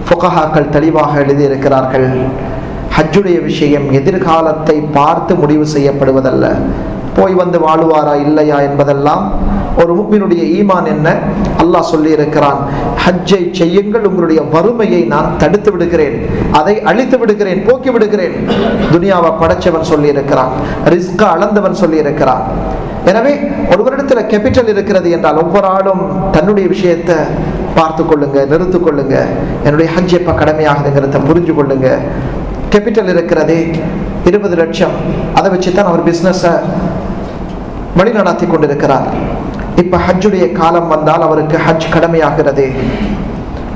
ஃபுகஹாக்கள் தெளிவாக எழுதியிருக்கிறார்கள், ஹஜ்ஜுடைய விஷயம் எதிர்காலத்தை பார்த்து முடிவு செய்யப்படுவதல்ல. போய் வந்து வாழுவாரா இல்லையா என்பதெல்லாம் ஒரு முஃமினுடைய ஈமான் என்ன? அல்லாஹ் சொல்லி இருக்கிறான், ஹஜ்ஜை செய்யுங்கள், உங்களுடைய வறுமையை நான் தடுத்து விடுகிறேன், அதை அழித்து விடுகிறேன், போக்கி விடுகிறேன். துனியாவை படைச்சவன் சொல்லி இருக்கிறான், ரிஸ்கா அளந்தவன் சொல்லி இருக்கிறான். எனவே ஒருவரிடத்துல கேபிட்டல் இருக்கிறது என்றால் ஒவ்வொரு ஆளும் தன்னுடைய விஷயத்தை பார்த்து கொள்ளுங்க, நிறுத்து கொள்ளுங்க. என்னுடைய ஹஜ் எப்ப கடமையாகுதுங்கிறத புரிஞ்சு கொள்ளுங்க. கேபிட்டல் இருக்கிறதே 20 லட்சம், அதை வச்சுதான் அவர் பிசினஸை வழி நடத்தி கொண்டிருக்கிறார். இப்ப ஹஜ்ஜுடைய காலம் வந்தால் அவருக்கு ஹஜ் கடமையாகிறது.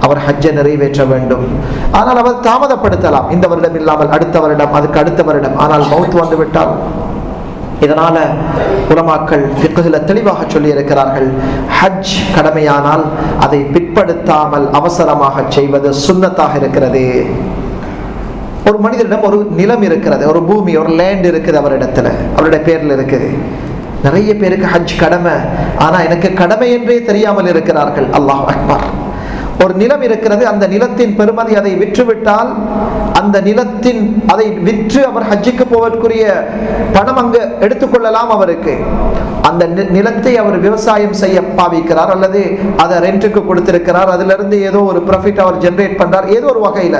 அவர் ஹஜ்ஜை நிறைவேற்ற வேண்டும். ஆனால் அவர் தாமதப்படுத்தலாம், இந்த வருடம் இல்லாமல் அடுத்த வருடம், அதுக்கு அடுத்த வருடம். ஆனால் மௌத் வந்து விட்டால், இதனால உலமாக்கள் ஃபிக்ஹ்ல தெளிவாக சொல்லி இருக்கிறார்கள், ஹஜ் கடமையானால் அதை பிற்படுத்தாமல் அவசரமாக செய்வது சுன்னத்தாக இருக்கிறது. ஒரு மனிதனிடம் ஒரு நிலம் இருக்கிறது, ஒரு பூமி, ஒரு லேண்ட் இருக்குது, அவரிடத்துல அவருடைய பேர்ல இருக்குது. நிறைய பேருக்கு ஹஜ் கடமை, ஆனா எனக்கு கடமை என்றே தெரியாமல் இருக்கிறார்கள். அல்லாஹ் அக்பர். ஒரு நிலம் இருக்கிறது, அந்த நிலத்தின் பெருமதி, அதை விற்றுவிட்டால் அந்த நிலத்தின் அதை விற்று அவர் ஹஜ்ஜுக்கு போவதற்குரிய பணம் அங்கு எடுத்துக்கொள்ளலாம். அவருக்கு அந்த நிலத்தை அவர் விவசாயம் செய்ய பாவிக்கிறார், அல்லது அதை ரெண்டுக்கு கொடுத்திருக்கிறார், அதுல இருந்து ஏதோ ஒரு ப்ராஃபிட் அவர் ஜெனரேட் பண்றார். ஏதோ ஒரு வகையில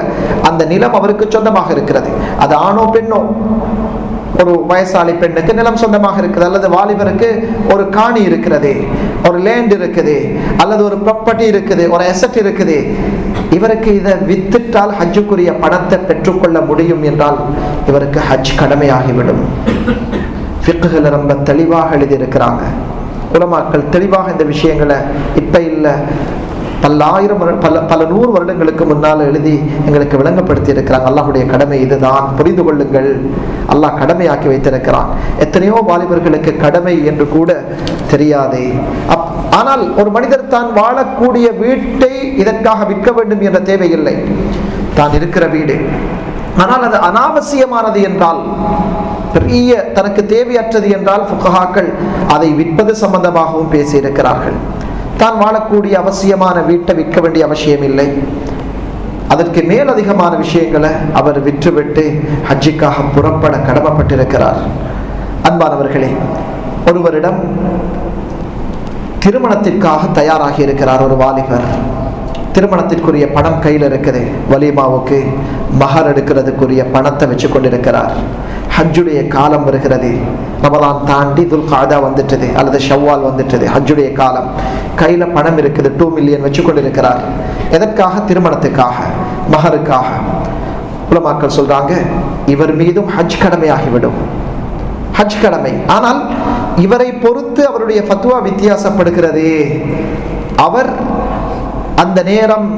அந்த நிலம் அவருக்கு சொந்தமாக இருக்கிறது. அது ஆணோ பெண்ணோ, ஒரு வயசாளி பெண்ணுக்கு நிலம் சொந்தமாக இருக்குது, அல்லது வாலிபருக்கு ஒரு காணி இருக்குது, ஒரு லேண்ட் இருக்குது, அல்லது ஒரு ப்ராப்பர்ட்டி இருக்குது, ஒரு அசெட் இருக்குது. இவருக்கு இதை வித்துட்டால் ஹஜ்ஜுக்குரிய பணத்தை பெற்றுக்கொள்ள முடியும் என்றால் இவருக்கு ஹஜ் கடமையாகிவிடும். ஃபிக்ஹ்ல ரொம்ப தெளிவாக எழுதி இருக்கிறாங்க உலமாக்கள், தெளிவாக இந்த விஷயங்களை இப்ப இல்ல பல நூறு வருடங்களுக்கு முன்னால் எழுதி எங்களுக்கு விளங்கப்படுத்தி இருக்கிறாங்க. அல்லாஹுடைய கடமை இதுதான், புரிந்து கொள்ளுங்கள். அல்லாஹ் கடமையாக்கி வைத்திருக்கிறான். எத்தனையோ வாலிபர்களுக்கு கடமை என்று கூட தெரியாதே. ஆனால் ஒரு மனிதர் தான் வாழக்கூடிய வீட்டை இதற்காக விற்க வேண்டும் என்ற தேவையில்லை. தான் இருக்கிற வீடு, ஆனால் அது அனாவசியமானது என்றால், பெரிய தனக்கு தேவையற்றது என்றால் ஃபுகஹாக்கள் அதை விற்பது சம்பந்தமாகவும் பேசியிருக்கிறார்கள். தான் வாழக்கூடிய அவசியமான வீட்டை விற்க வேண்டிய அவசியம் இல்லை. அதற்கு மேலதிகமான விஷயங்களை அவர் விற்றுவிட்டு ஹஜ்ஜுக்காக புறப்பட கடமைப்பட்டிருக்கிறார். அன்பானவர்களே, ஒருவரிடம் திருமணத்திற்காக தயாராகி இருக்கிறார் ஒரு வாலிபர். திருமணத்திற்குரிய பணம் கையில் இருக்குது. வலிமாவுக்கு மஹர் எடுக்கிறதுக்குரிய பணத்தை வச்சு கொண்டிருக்கிறார். ஹஜ்ஜுடைய காலம் வருகிறது. ரமலான் தாண்டி துல்காதா வந்துட்டது அல்லது ஷவ்வால் வந்துட்டது. ஹஜ்ஜுடைய காலம். கையில பணம் இருக்குது. 2 மில்லியன் வச்சு கொண்டிருக்கிறார். எதற்காக? திருமணத்துக்காக, மஹருக்காக. உலமாக்கள் சொல்றாங்க, இவர் மீதும் ஹஜ் கடமையாகிவிடும். ஹஜ் கடமை. ஆனால் இவரை பொறுத்து அவருடைய ஃபத்வா வித்தியாசப்படுகிறது. அவர் அந்த நேரம்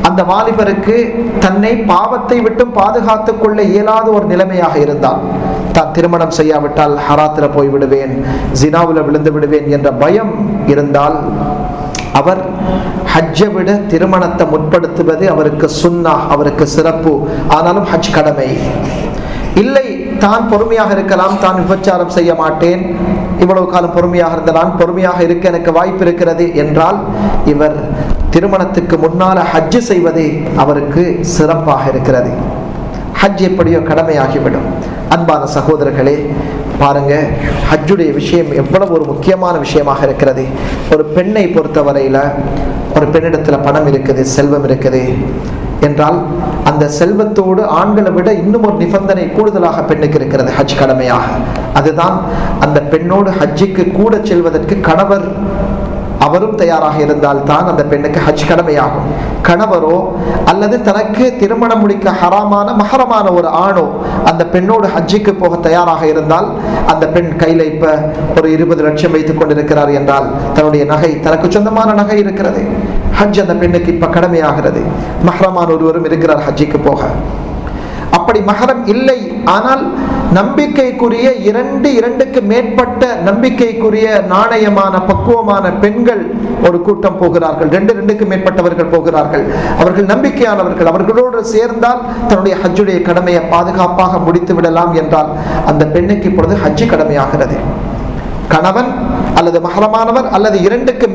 அந்த வாலிபருக்கு தன்னை பாவத்தை விட்டும் பாதுகாத்துக் கொள்ள இயலாத ஒரு நிலைமையாக இருந்தால், தான் திருமணம் செய்யாவிட்டால் ஹராத்துல போய் விடுவேன், ஜினாவுல விழுந்து விடுவேன் என்ற பயம் இருந்தால், அவர் ஹஜ்ஜை விட திருமணத்தை முற்படுத்துவது அவருக்கு சுன்னா, அவருக்கு சிறப்பு. ஆனாலும் ஹஜ் கடமை இல்லை. தான் பொறுமையாக இருக்கலாம், தான் விபச்சாரம் செய்ய மாட்டேன், இவ்வளவு காலம் பொறுமையாக இருந்த நான் பொறுமையாக இருக்க எனக்கு வாய்ப்பு இருக்கிறது என்றால், இவர் திருமணத்துக்கு முன்னால ஹஜ் செய்வதே அவருக்கு சிறப்பாக இருக்கிறது. ஹஜ் எப்படியோ கடமையாகிவிடும். அன்பான சகோதரர்களே, பாருங்க, ஹஜ்ஜுடைய விஷயம் எவ்வளவு ஒரு முக்கியமான விஷயமாக இருக்கிறது. ஒரு பெண்ணை பொறுத்தவரையில, ஒரு பெண்ணிடத்துல பணம் இருக்குது, செல்வம் இருக்குது என்றால், அந்த செல்வத்தோடு ஆண்களை விட இன்னும் ஒரு நிபந்தனை கூடுதலாக பெண்ணுக்கு இருக்கிறது, ஹஜ் கடமையாக. அதுதான் அந்த பெண்ணோடு ஹஜ்ஜுக்கு கூட செல்வதற்கு கணவர் அவரும் தயாராக இருந்தால் தான் அந்த பெண்ணுக்கு ஹஜ் கடமையாகும். கணவரோ அல்லது தனக்கு திருமணம் முடிக்க ஹராமான மஹரமான ஒரு ஆணோ அந்த பெண்ணோடு ஹஜ்ஜுக்கு போக தயாராக இருந்தால், அந்த பெண் கையில இப்ப ஒரு 20 லட்சம் வைத்துக் கொண்டிருக்கிறார் என்றால், தன்னுடைய நகை, தனக்கு சொந்தமான நகை இருக்கிறது, ஹஜ் அந்த பெண்ணுக்கு இப்ப கடமையாகிறது. மஹரமான ஒருவரும் இருக்கிறார் ஹஜ்ஜுக்கு போக. அப்படி மஹரம் இல்லை, ஆனால் நம்பிக்கைக்குரிய 2க்கு மேற்பட்ட நம்பிக்கைக்குரிய நாணயமான பக்குவமான பெண்கள் ஒரு கூட்டம் போகிறார்கள். 2க்கு மேற்பட்டவர்கள் போகிறார்கள். அவர்கள் நம்பிக்கையானவர்கள். அவர்களோடு சேர்ந்தால் தன்னுடைய ஹஜ்ஜுடைய கடமையை பாதுகாப்பாக முடித்து விடலாம் என்றால், அந்த பெண்ணுக்கு இப்பொழுது ஹஜ்ஜு கடமையாகிறது. கணவன் அல்லது மஹரமானவர் அல்லது 2க்கு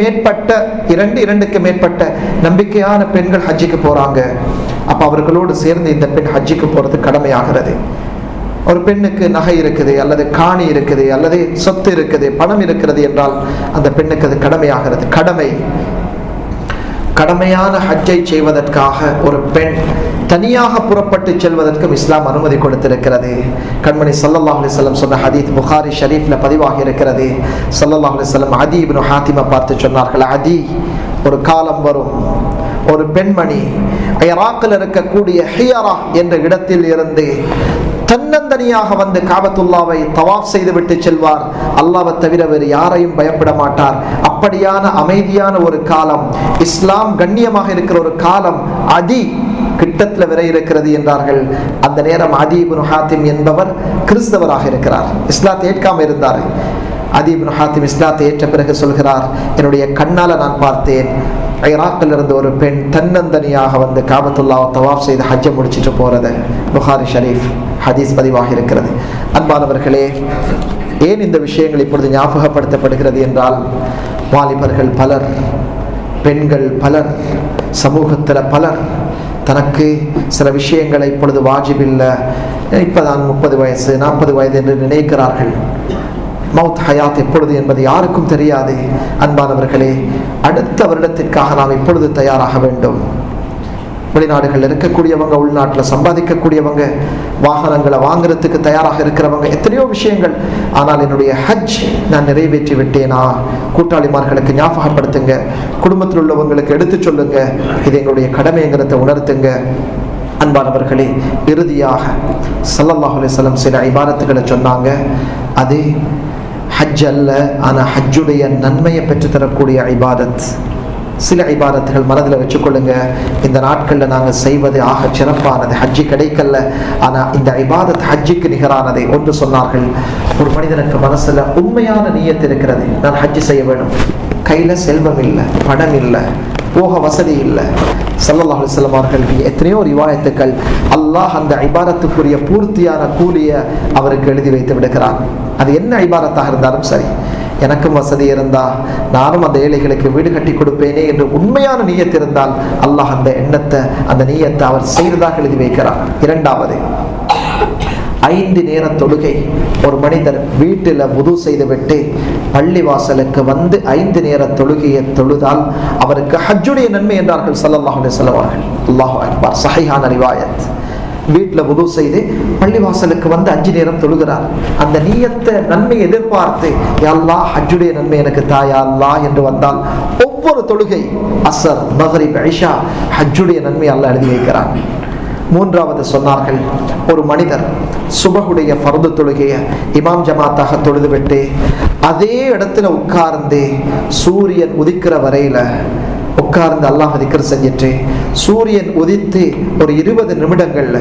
மேற்பட்ட நம்பிக்கையான பெண்கள் ஹஜ்ஜுக்கு போறாங்க. அப்ப அவர்களோடு சேர்ந்து இந்த பெண் ஹஜ்ஜுக்கு போறது கடமையாகிறது. ஒரு பெண்ணுக்கு நகை இருக்குது, அல்லது காணி இருக்குது, அல்லது சொத்து இருக்குது, பணம் இருக்கிறது என்றால் அந்த பெண்ணுக்கு அது கடமையாகிறது. கடமையான ஹஜ்ஜை செய்வதற்காக ஒரு பெண் தனியாக புறப்பட்டு செல்வதற்கும் இஸ்லாம் அனுமதி கொடுத்திருக்கிறது. கண்மணி ஸல்லல்லாஹு அலைஹி வஸல்லம் சொன்ன ஹதீஸ் புகாரி ஷரீஃப்ல பதிவாகி இருக்கிறது. ஸல்லல்லாஹு அலைஹி வஸல்லம் அதி இப்னு ஹாத்திமை பார்த்து சொன்னார்கள், அதி, ஒரு காலம் வரும், ஒரு பெண்மணி இராக்கில் இருக்கக்கூடிய ஹியரா என்ற இடத்தில் இருந்து தன்னந்தனியாக வந்து காபத்துல்லாவை தவாஃப் செய்துவிட்டு செல்வார். அல்லாஹ்வை தவிர வேறு யாரையும் பயப்பட மாட்டார். அப்படியான அமைதியான ஒரு காலம், இஸ்லாம் கண்ணியமாக இருக்கிற ஒரு காலம் அதி கிட்டத்தில் வரை இருக்கிறது என்றார்கள். அந்த நேரம் அதி இப்னு ஹாத்திம் என்பவர் கிறிஸ்தவராக இருக்கிறார், இஸ்லாத்தை ஏற்காம இருந்தார். அதி இப்னு ஹாத்திம் இஸ்லாத்தை ஏற்ற பிறகு சொல்கிறார், என்னுடைய கண்ணால நான் பார்த்தேன், ஈராக்கில் இருந்து ஒரு பெண் தன்னந்தனியாக வந்து காபத்துல்லாவை தவாஃப் செய்து ஹஜ்ஜை முடிச்சுட்டு போறது. புகாரி ஷரீஃப் ஹதீஸ் பதிவாக இருக்கிறது. அன்பானவர்களே, ஏன் இந்த விஷயங்கள் இப்பொழுது ஞாபகப்படுத்தப்படுகிறது என்றால், வாலிபர்கள் பலர், பெண்கள் பலர், சமூகத்தில் பலர் தனக்கு சில விஷயங்களை இப்பொழுது வாஜிபில்லை, இப்போதான் 30 வயசு 40 வயது என்று நினைக்கிறார்கள். மவுத் ஹயாத் எப்பொழுது என்பது யாருக்கும் தெரியாது. அன்பானவர்களே, அடுத்த வருடத்திற்காக நாம் இப்பொழுது தயாராக வேண்டும். வெளிநாடுகளில் இருக்கக்கூடியவங்க, உள்நாட்டில் சம்பாதிக்கக்கூடியவங்க, வாகனங்களை வாங்குறதுக்கு தயாராக இருக்கிறவங்க, எத்தனையோ விஷயங்கள். ஆனால் என்னுடைய ஹஜ் நான் நிறைவேற்றி விட்டேனா? கூட்டாளிமார்களுக்கு ஞாபகப்படுத்துங்க, குடும்பத்தில் உள்ளவங்களுக்கு எடுத்து சொல்லுங்க, இது எங்களுடைய கடமைங்கிறத உணர்த்துங்க. அன்பானவர்களே, இறுதியாக ஸல்லல்லாஹு அலைஹி வஸல்லம் சில இபாதத்துகளை சொன்னாங்க. அது ஹஜ் அல்ல, ஆனால் ஹஜ்ஜுடைய நன்மையை பெற்றுத்தரக்கூடிய இபாதத். சில இபாதத்துகள் மனதில் வச்சுக்கொள்ளுங்க. இந்த நாட்களில் நாங்கள் செய்வது ஆக சிறப்பானது. ஹஜ்ஜி கிடைக்கல, ஆனால் இந்த இபாதத் ஹஜ்ஜிக்கு நிகரானதை ஒன்று சொன்னார்கள். ஒரு மனிதனுக்கு மனசில் உண்மையான நியத்து இருக்கிறது, நான் ஹஜ்ஜி செய்ய வேணும், கையில் செல்வம் இல்லை, பணம் இல்லை, போக வசதி இல்லை. ஸல்லல்லாஹு அலைஹி வஸல்லம் அவர்கள் எத்தனையோ ரிவாயத்துக்கள் அல்லாஹ் அந்த இபாதத்துக்குரிய பூர்த்தியான கூலியை அவருக்கு எழுதி வைத்து விடுகிறான். அது என்ன இபாதத்தாக இருந்தாலும் சரி, எனக்கும் வசதி இருந்தால் நானும் அந்த ஏழைகளுக்கு வீடு கட்டி கொடுப்பேனே என்று உண்மையான நியத்து இருந்தால் அல்லாஹ் அந்த எண்ணத்தை, அந்த நியத்தை அவர் செய்ததாக எழுதி வைக்கிறார். இரண்டாவது, 5 நேர தொழுகை. ஒரு மனிதர் வீட்டில் வுது செய்துவிட்டு பள்ளிவாசலுக்கு வந்து 5 நேர தொழுகையை தொழுதால் அவருக்கு ஹஜ்ஜுடைய நன்மை என்றார்கள் ஸல்லல்லாஹு அலைஹி வஸல்லம் அவர்கள். அல்லாஹு அக்பர், ஸஹீஹான ரிவாயத். வீட்டில் வுது செய்து பள்ளிவாசலுக்கு வந்து 5 நேரம் தொழுகிறார். அந்த நியத்தை நன்மை எதிர்பார்த்து, யா அல்லாஹ் ஹஜ்ஜுடைய நன்மை எனக்கு தாயா அல்லாஹ் என்று வந்தால் ஒவ்வொரு தொழுகை அஸ்ர், மக்ரிப், இஷா ஹஜ்ஜுடைய நன்மை அல்லாஹ் எழுதி வைக்கிறான். மூன்றாவது சொன்னார்கள், ஒரு மனிதர் சுபஹுடைய ஃபர்து தொழுகையை இமாம் ஜமாத்தாக தொழுதுவிட்டு அதே இடத்துல உட்கார்ந்து சூரியன் உதிக்கிற வரையில உட்கார்ந்து அல்லாஹ் திக்ர் செஞ்சிட்டு சூரியன் உதித்து ஒரு 20 நிமிடங்கள்ல,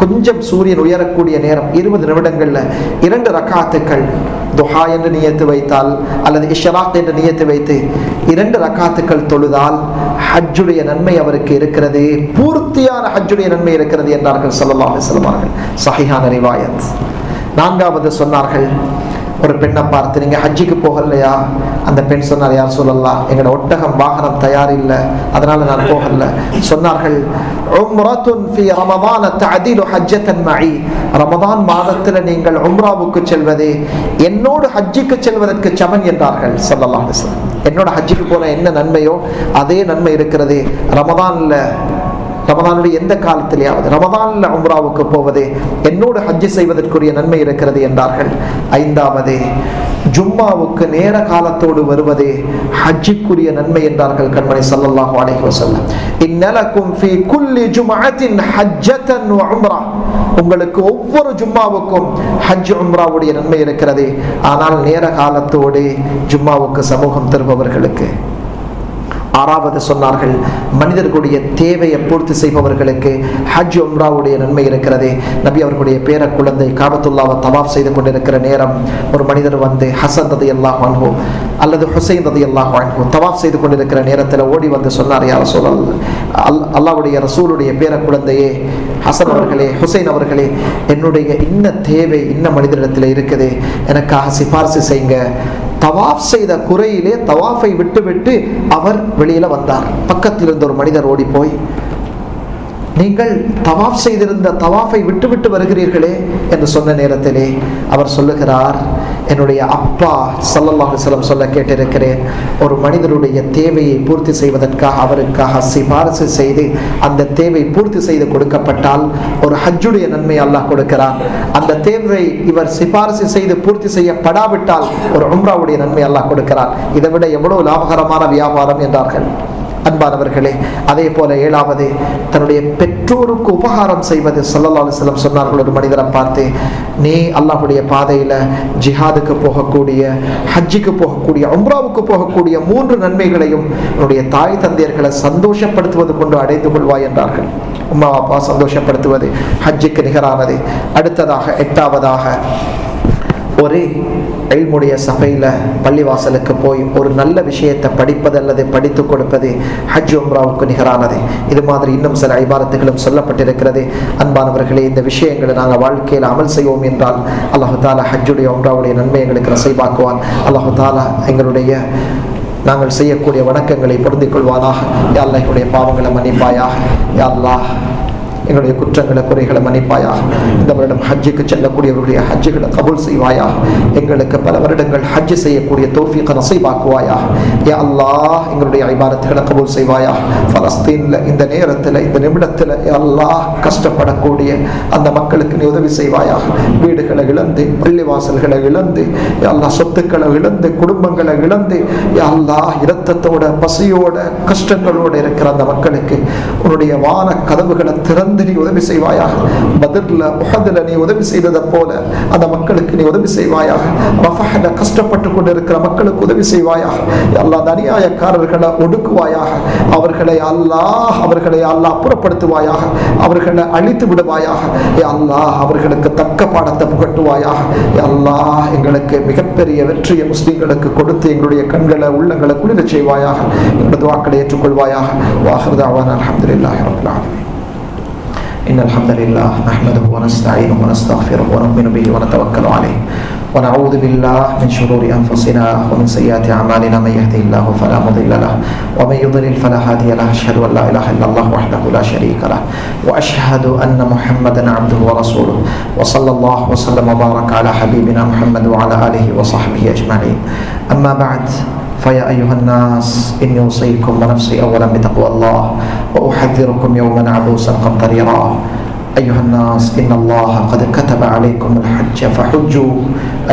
கொஞ்சம் சூரியன் உயரக்கூடிய நேரம் 20 நிமிடங்கள்ல 2 ரக்காத்துக்கள் துஹா என்று நியத்து வைத்தால் அல்லது இஷ்ராக் என்று நியத்து வைத்து 2 ரக்காத்துக்கள் தொழுதால் ஹஜ்ஜுடைய நன்மை அவருக்கு இருக்கிறது, பூர்த்தியான ஹஜ்ஜுடைய நன்மை இருக்கிறது என்றார்கள் ஸல்லல்லாஹு அலைஹி வஸல்லம் அவர்கள். ஸஹீஹான ரிவாயத். நான்காவது சொன்னார்கள், ஒரு பெண்ணை பார்த்து, நீங்க ஹஜ்ஜிக்கு போகலையா? அந்த பெண் சொன்னார், யார் சொல்லலாம், எங்களோட ஒட்டகம் வாகனம் தயார் இல்லை, அதனால நான் போகல. சொன்னார்கள், உம்ரத்துன் ஃபீ ரமதான் தஅதீலு ஹஜ்ஜத்தன் மஇ. ரமதான் மாதத்தில் நீங்கள் உம்ராவுக்கு செல்வது என்னோடு ஹஜ்ஜிக்கு செல்வதற்கு சமன் என்றார்கள் ஸல்லல்லாஹு அலைஹி வஸல்லம். என்னோட ஹஜ்ஜிக்கு போன என்ன நன்மையோ அதே நன்மை இருக்கிறது ரமதானுடைய எந்த காலத்திலேயாவது ரமதான்ல உம்ராவுக்கு போவது என்னோடு ஹஜ்ஜி செய்வதற்குரிய நன்மை இருக்கிறது என்றார்கள். ஐந்தாவது, ஜும்மாவுக்கு நேர காலத்தோடு வருவது ஹஜ்ஜிக்குரிய நன்மை என்றார்கள் கண்மணி ஸல்லல்லாஹு அலைஹி வஸல்லம். இன்னலகும் ஃபீ குல்லி ஜும்அத்தின் ஹஜ்ஜத்தன் வ உம்ரா. உங்களுக்கு ஒவ்வொரு ஜும்மாவுக்கும் ஹஜ் உம்ராவுடைய நன்மை இருக்கிறது, ஆனால் நேர காலத்தோடு ஜும்மாவுக்கு சமூகம் தருபவர்களுக்கு. ஆறாவது சொன்னார்கள், மனிதர்களுடைய தேவையை பூர்த்தி செய்பவர்களுக்கு ஹஜ் உம்ராவுடைய நன்மை இருக்கிறது. நபி அவர்களுடைய பேர குழந்தை காபத்துல்லாவை தவாஃப் செய்து கொண்டிருக்கிற நேரம் ஒரு மனிதர் வந்து ஹசன் ரலியல்லாஹு அன்ஹு அல்லது ஹுசைன் ரலியல்லாஹு அன்ஹு தவாஃப் செய்து கொண்டிருக்கிற நேரத்தில் ஓடி வந்து சொன்னார், யா ரசூலல்லாஹ், அல்லாஹ்வுடைய ரசூலுடைய பேர குழந்தையே, ஹசன் அவர்களே, ஹுசைன் அவர்களே, என்னுடைய இன்ன தேவை இன்ன மனிதரிடத்தில் இருக்குது, எனக்காக சிபாரிசு செய்யுங்க. தவாஃப் செய்த குறையிலே தவாஃபை விட்டு அவர் வெளியில வந்தார். பக்கத்தில் இருந்த ஒரு மனிதர் ஓடி போய், நீங்கள் தவாஃப் செய்திருந்த தவாஃபை விட்டு வருகிறீர்களே என்று சொன்ன நேரத்திலே அவர் சொல்லுகிறார், என்னுடைய அப்பா ஸல்லல்லாஹு அலைஹி வஸல்லம் சொல்ல கேட்டிருக்கிறேன், ஒரு மனிதனுடைய தேவையை பூர்த்தி செய்வதற்காக அவருக்காக சிபாரிசு செய்து அந்த தேவை பூர்த்தி செய்து கொடுக்கப்பட்டால் ஒரு ஹஜ்ஜுடைய நன்மை அல்லாஹ் கொடுக்கிறான். அந்த தேவை இவர் சிபாரிசு செய்து பூர்த்தி செய்யப்படாவிட்டால் ஒரு உம்ராவுடைய நன்மை அல்லாஹ் கொடுக்கிறான். இதை விட எவ்வளவு லாபகரமான வியாபாரம் என்றார்கள். அன்பானவர்களே, அதே போல ஏழாவது, தன்னுடைய பெற்றோருக்கு உபகாரம் செய்வது. ஸல்லல்லாஹு அலைஹி வஸல்லம் சொன்னார்கள், ஒரு மனிதரை பார்த்து, நீ அல்லாஹ்வுடைய பாதையில ஜிஹாதுக்கு போகக்கூடிய, ஹஜ்ஜுக்கு போகக்கூடிய, உம்ராவுக்கு போகக்கூடிய 3 நன்மைகளையும் உன்னுடைய தாய் தந்தையர்களை சந்தோஷப்படுத்துவது கொண்டு அடைந்து கொள்வாய் என்றார்கள். உம்மா அப்பா சந்தோஷப்படுத்துவது ஹஜ்ஜுக்கு நிகரானது. அடுத்ததாக 8வதாக, ஒரு இல்முடைய சபையில் பள்ளிவாசலுக்கு போய் ஒரு நல்ல விஷயத்தை படிப்பது அல்லது படித்து கொடுப்பது ஹஜ் உம்ராவுக்கு நிகரானது. இது மாதிரி இன்னும் சில இபாரத்துகளும் சொல்லப்பட்டிருக்கிறது. அன்பானவர்களே, இந்த விஷயங்களை நாங்கள் வாழ்க்கையில் அமல் செய்வோம் என்றால் அல்லாஹு தாலா ஹஜ்ஜுடைய உம்ராவுடைய நன்மை எங்களுக்கு நசீபாக்குவான். அல்லாஹு தாலா நாங்கள் செய்யக்கூடிய வணக்கங்களை பொருந்திக் கொள்வானாக. யா அல்லாஹ், எங்களுடைய பாவங்களை மன்னிப்பாயாக. யா அல்லாஹ், எங்களுடைய குற்றங்களை குறைகளை மன்னிப்பாயாக. இந்த வருடம் ஹஜ்ஜுக்கு செல்லக்கூடியவர்களுடைய ஹஜ்ஜுகளை கபூல் செய்வாயாக. எங்களுக்கு பல வருடங்கள் ஹஜ்ஜு செய்யக்கூடிய தௌஃபீக நசீபாக்குவாயாக. யா அல்லாஹ், எங்களுடைய இபாதத்துகளை கபூல் செய்வாயாக. பலஸ்தீனில் இந்த நேரத்தில் இந்த நிமிடத்தில் யா அல்லாஹ் கஷ்டப்படக்கூடிய அந்த மக்களுக்கு நீ உதவி செய்வாயாக. வீடுகளை இழந்து, பள்ளிவாசல்களை இழந்து, யா அல்லாஹ் சொத்துக்களை இழந்து, குடும்பங்களை இழந்து, யா அல்லாஹ் இரத்தத்தோட பசியோட கஷ்டங்களோடு இருக்கிற அந்த மக்களுக்கு உன்னுடைய வான கதவுகளை திறந்து வந்து நீ உதவி செய்வாயாக. பத்ர்ல உஹதுல நீ உதவி செய்ததை போல அந்த மக்களுக்கு நீ உதவி செய்வாயாக. ரஃபஹ்ல கஷ்டப்பட்டு கொண்டிருக்கிற மக்களுக்கு உதவி செய்வாயாக. அல்லாஹ் அந்த அநியாயக்காரர்களை ஒடுக்குவாயாக. அவர்களை அல்லாஹ் அப்புறப்படுத்துவாயாக. அவர்களை அழித்து விடுவாயாக. அல்லாஹ் அவர்களுக்கு தக்க பாடத்தை புகட்டுவாயாக. அல்லாஹ் எங்களுக்கு மிகப்பெரிய வெற்றியை முஸ்லிம்களுக்கு கொடுத்து எங்களுடைய கண்களை உள்ளங்களை குளிர செய்வாயாக. எங்களது வாக்களை ஏற்றுக்கொள்வாயாக. வாஹிர் தஅவானா அல்ஹம்துலில்லாஹி ரப்பில் ஆலமீன். إن الحمد لله نحمده ونستعينه ونستغفره ونؤمن به ونتوكل عليه ونعوذ بالله من شرور أنفسنا ومن سيئات أعمالنا. من يهده الله فلا مضل له ومن يضلل فلا هادي له. أشهد أن لا إله إلا الله وحده لا شريك له وأشهد أن محمدا عبده ورسوله وصلى الله وسلم وبارك على حبيبنا محمد وعلى آله وصحبه أجمعين. أما بعد فيا أيها الناس إني أوصيكم ونفسي أولا بتقوى الله وأحذركم يوما عبوسا قمطريرا. أيها الناس إن الله قد كتب عليكم الحج فحجوا.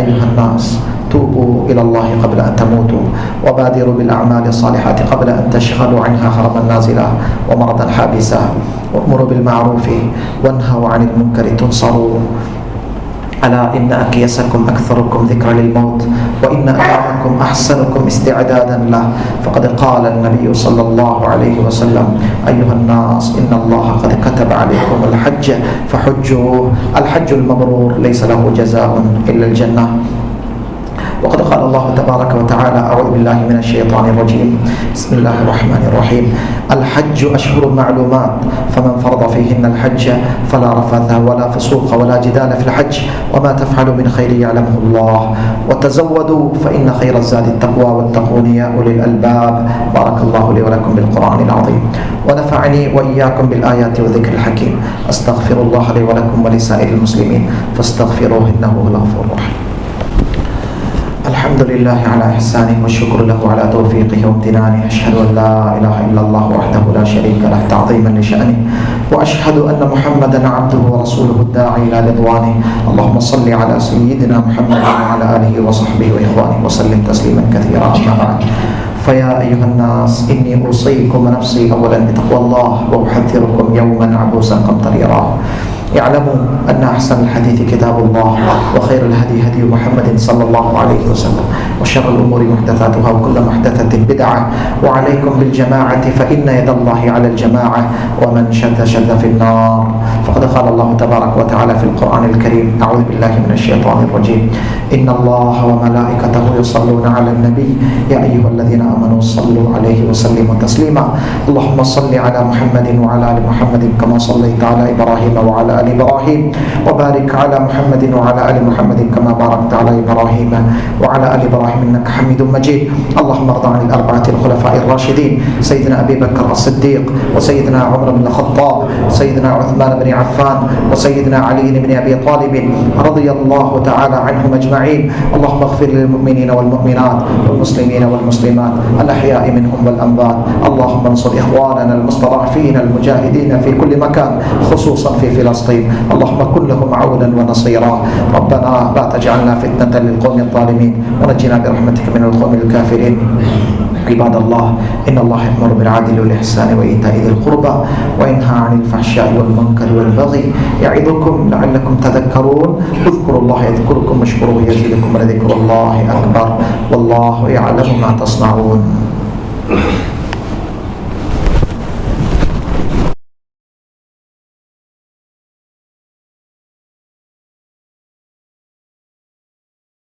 أيها الناس توبوا إلى الله قبل أن تموتوا وبادروا بالأعمال الصالحات قبل أن تشغلوا عنها هرما نازلا ومرضا حابسا. وأمروا بالمعروف وانهوا عن المنكر تنصروا. ألا إن أكيسكم أكثركم ذكرا للموت وإن أكرمكم أحسنكم استعدادا له. فقد قال النبي صلى الله عليه وسلم أيها الناس إن الله قد كتب عليكم الحج فحجوا. الحج المبرور ليس له جزاء إلا الجنة. وقد قال الله تبارك وتعالى أعوذ بالله من الشيطان الرجيم بسم الله الرحمن الرحيم. الحج أشهر معلومات فمن فرض فيهن الحج فلا رفث ولا فسوق ولا جدال في الحج وما تفعلوا من خير يعلمه الله وتزودوا فإن خير الزاد التقوى واتقون يا أولي الألباب. بارك الله لي ولكم بالقرآن العظيم ونفعني وإياكم بالآيات والذكر الحكيم. أستغفر الله لي ولكم ولسائر المسلمين فاستغفروه إنه هو الغفور الرحيم. الحمد لله على إحسانه والشكر له على توفيقه وامتنانه. أشهد أن لا إله إلا الله وحده لا شريك له تعظيما لشأنه وأشهد أن محمدا عبده ورسوله الداعي إلى رضوانه. اللهم صل على سيدنا محمد وعلى آله وصحبه وإخوانه وسلم تسليما كثيرا. أما بعد فيا أيها الناس إني أوصيكم ونفسي أولا بتقوى الله وأحذركم يوما عبوسا قمطريرا. اعلموا أن أحسن الحديث كتاب الله وخير الهدي هدي محمد صلى الله عليه وسلم وشر الأمور محدثاتها وكل محدثة بدعة وعليكم بالجماعة فإن يد الله على الجماعة ومن شد شد في النار. فقد قال الله تبارك وتعالى في القرآن الكريم أعوذ بالله من الشيطان الرجيم إن الله وملائكته يصلون على النبي يا أيها الذين آمنوا صلوا عليه وسلموا تسليما. اللهم صل على محمد وعلى آل محمد كما صليت على إبراهيم وعلى آل إبراهيم وبارك على محمد وعلى آل محمد كما باركت على إبراهيم وعلى آل إبراهيم إنك حميد مجيد. اللهم ارض عن الأربعة الخلفاء الراشدين سيدنا أبي بكر الصديق وسيدنا عمر بن الخطاب وسيدنا عثمان بن عفان وسيدنا علي بن أبي طالب رضي الله تعالى عنهم أجمعين. اللهم اغفر للمؤمنين والمؤمنات والمسلمين والمسلمات الأحياء منهم والأموات. اللهم انصر إخواننا المستضعفين المجاهدين في كل مكان خصوصا في فلسطين. اللهم كن لهم عونا ونصيرا. ربنا لا تجعلنا فتنة للقوم الظالمين ونجنا برحمتك من القوم الكافرين. عباد الله إن الله يأمر بالعدل والإحسان وإيتاء ذي القربى وينهى عن الفحشاء والمنكر والبغي يعظكم لعلكم تذكرون. اذكروا الله يذكركم واشكروه يزدكم ولذكر الله أكبر والله يعلم ما تصنعون.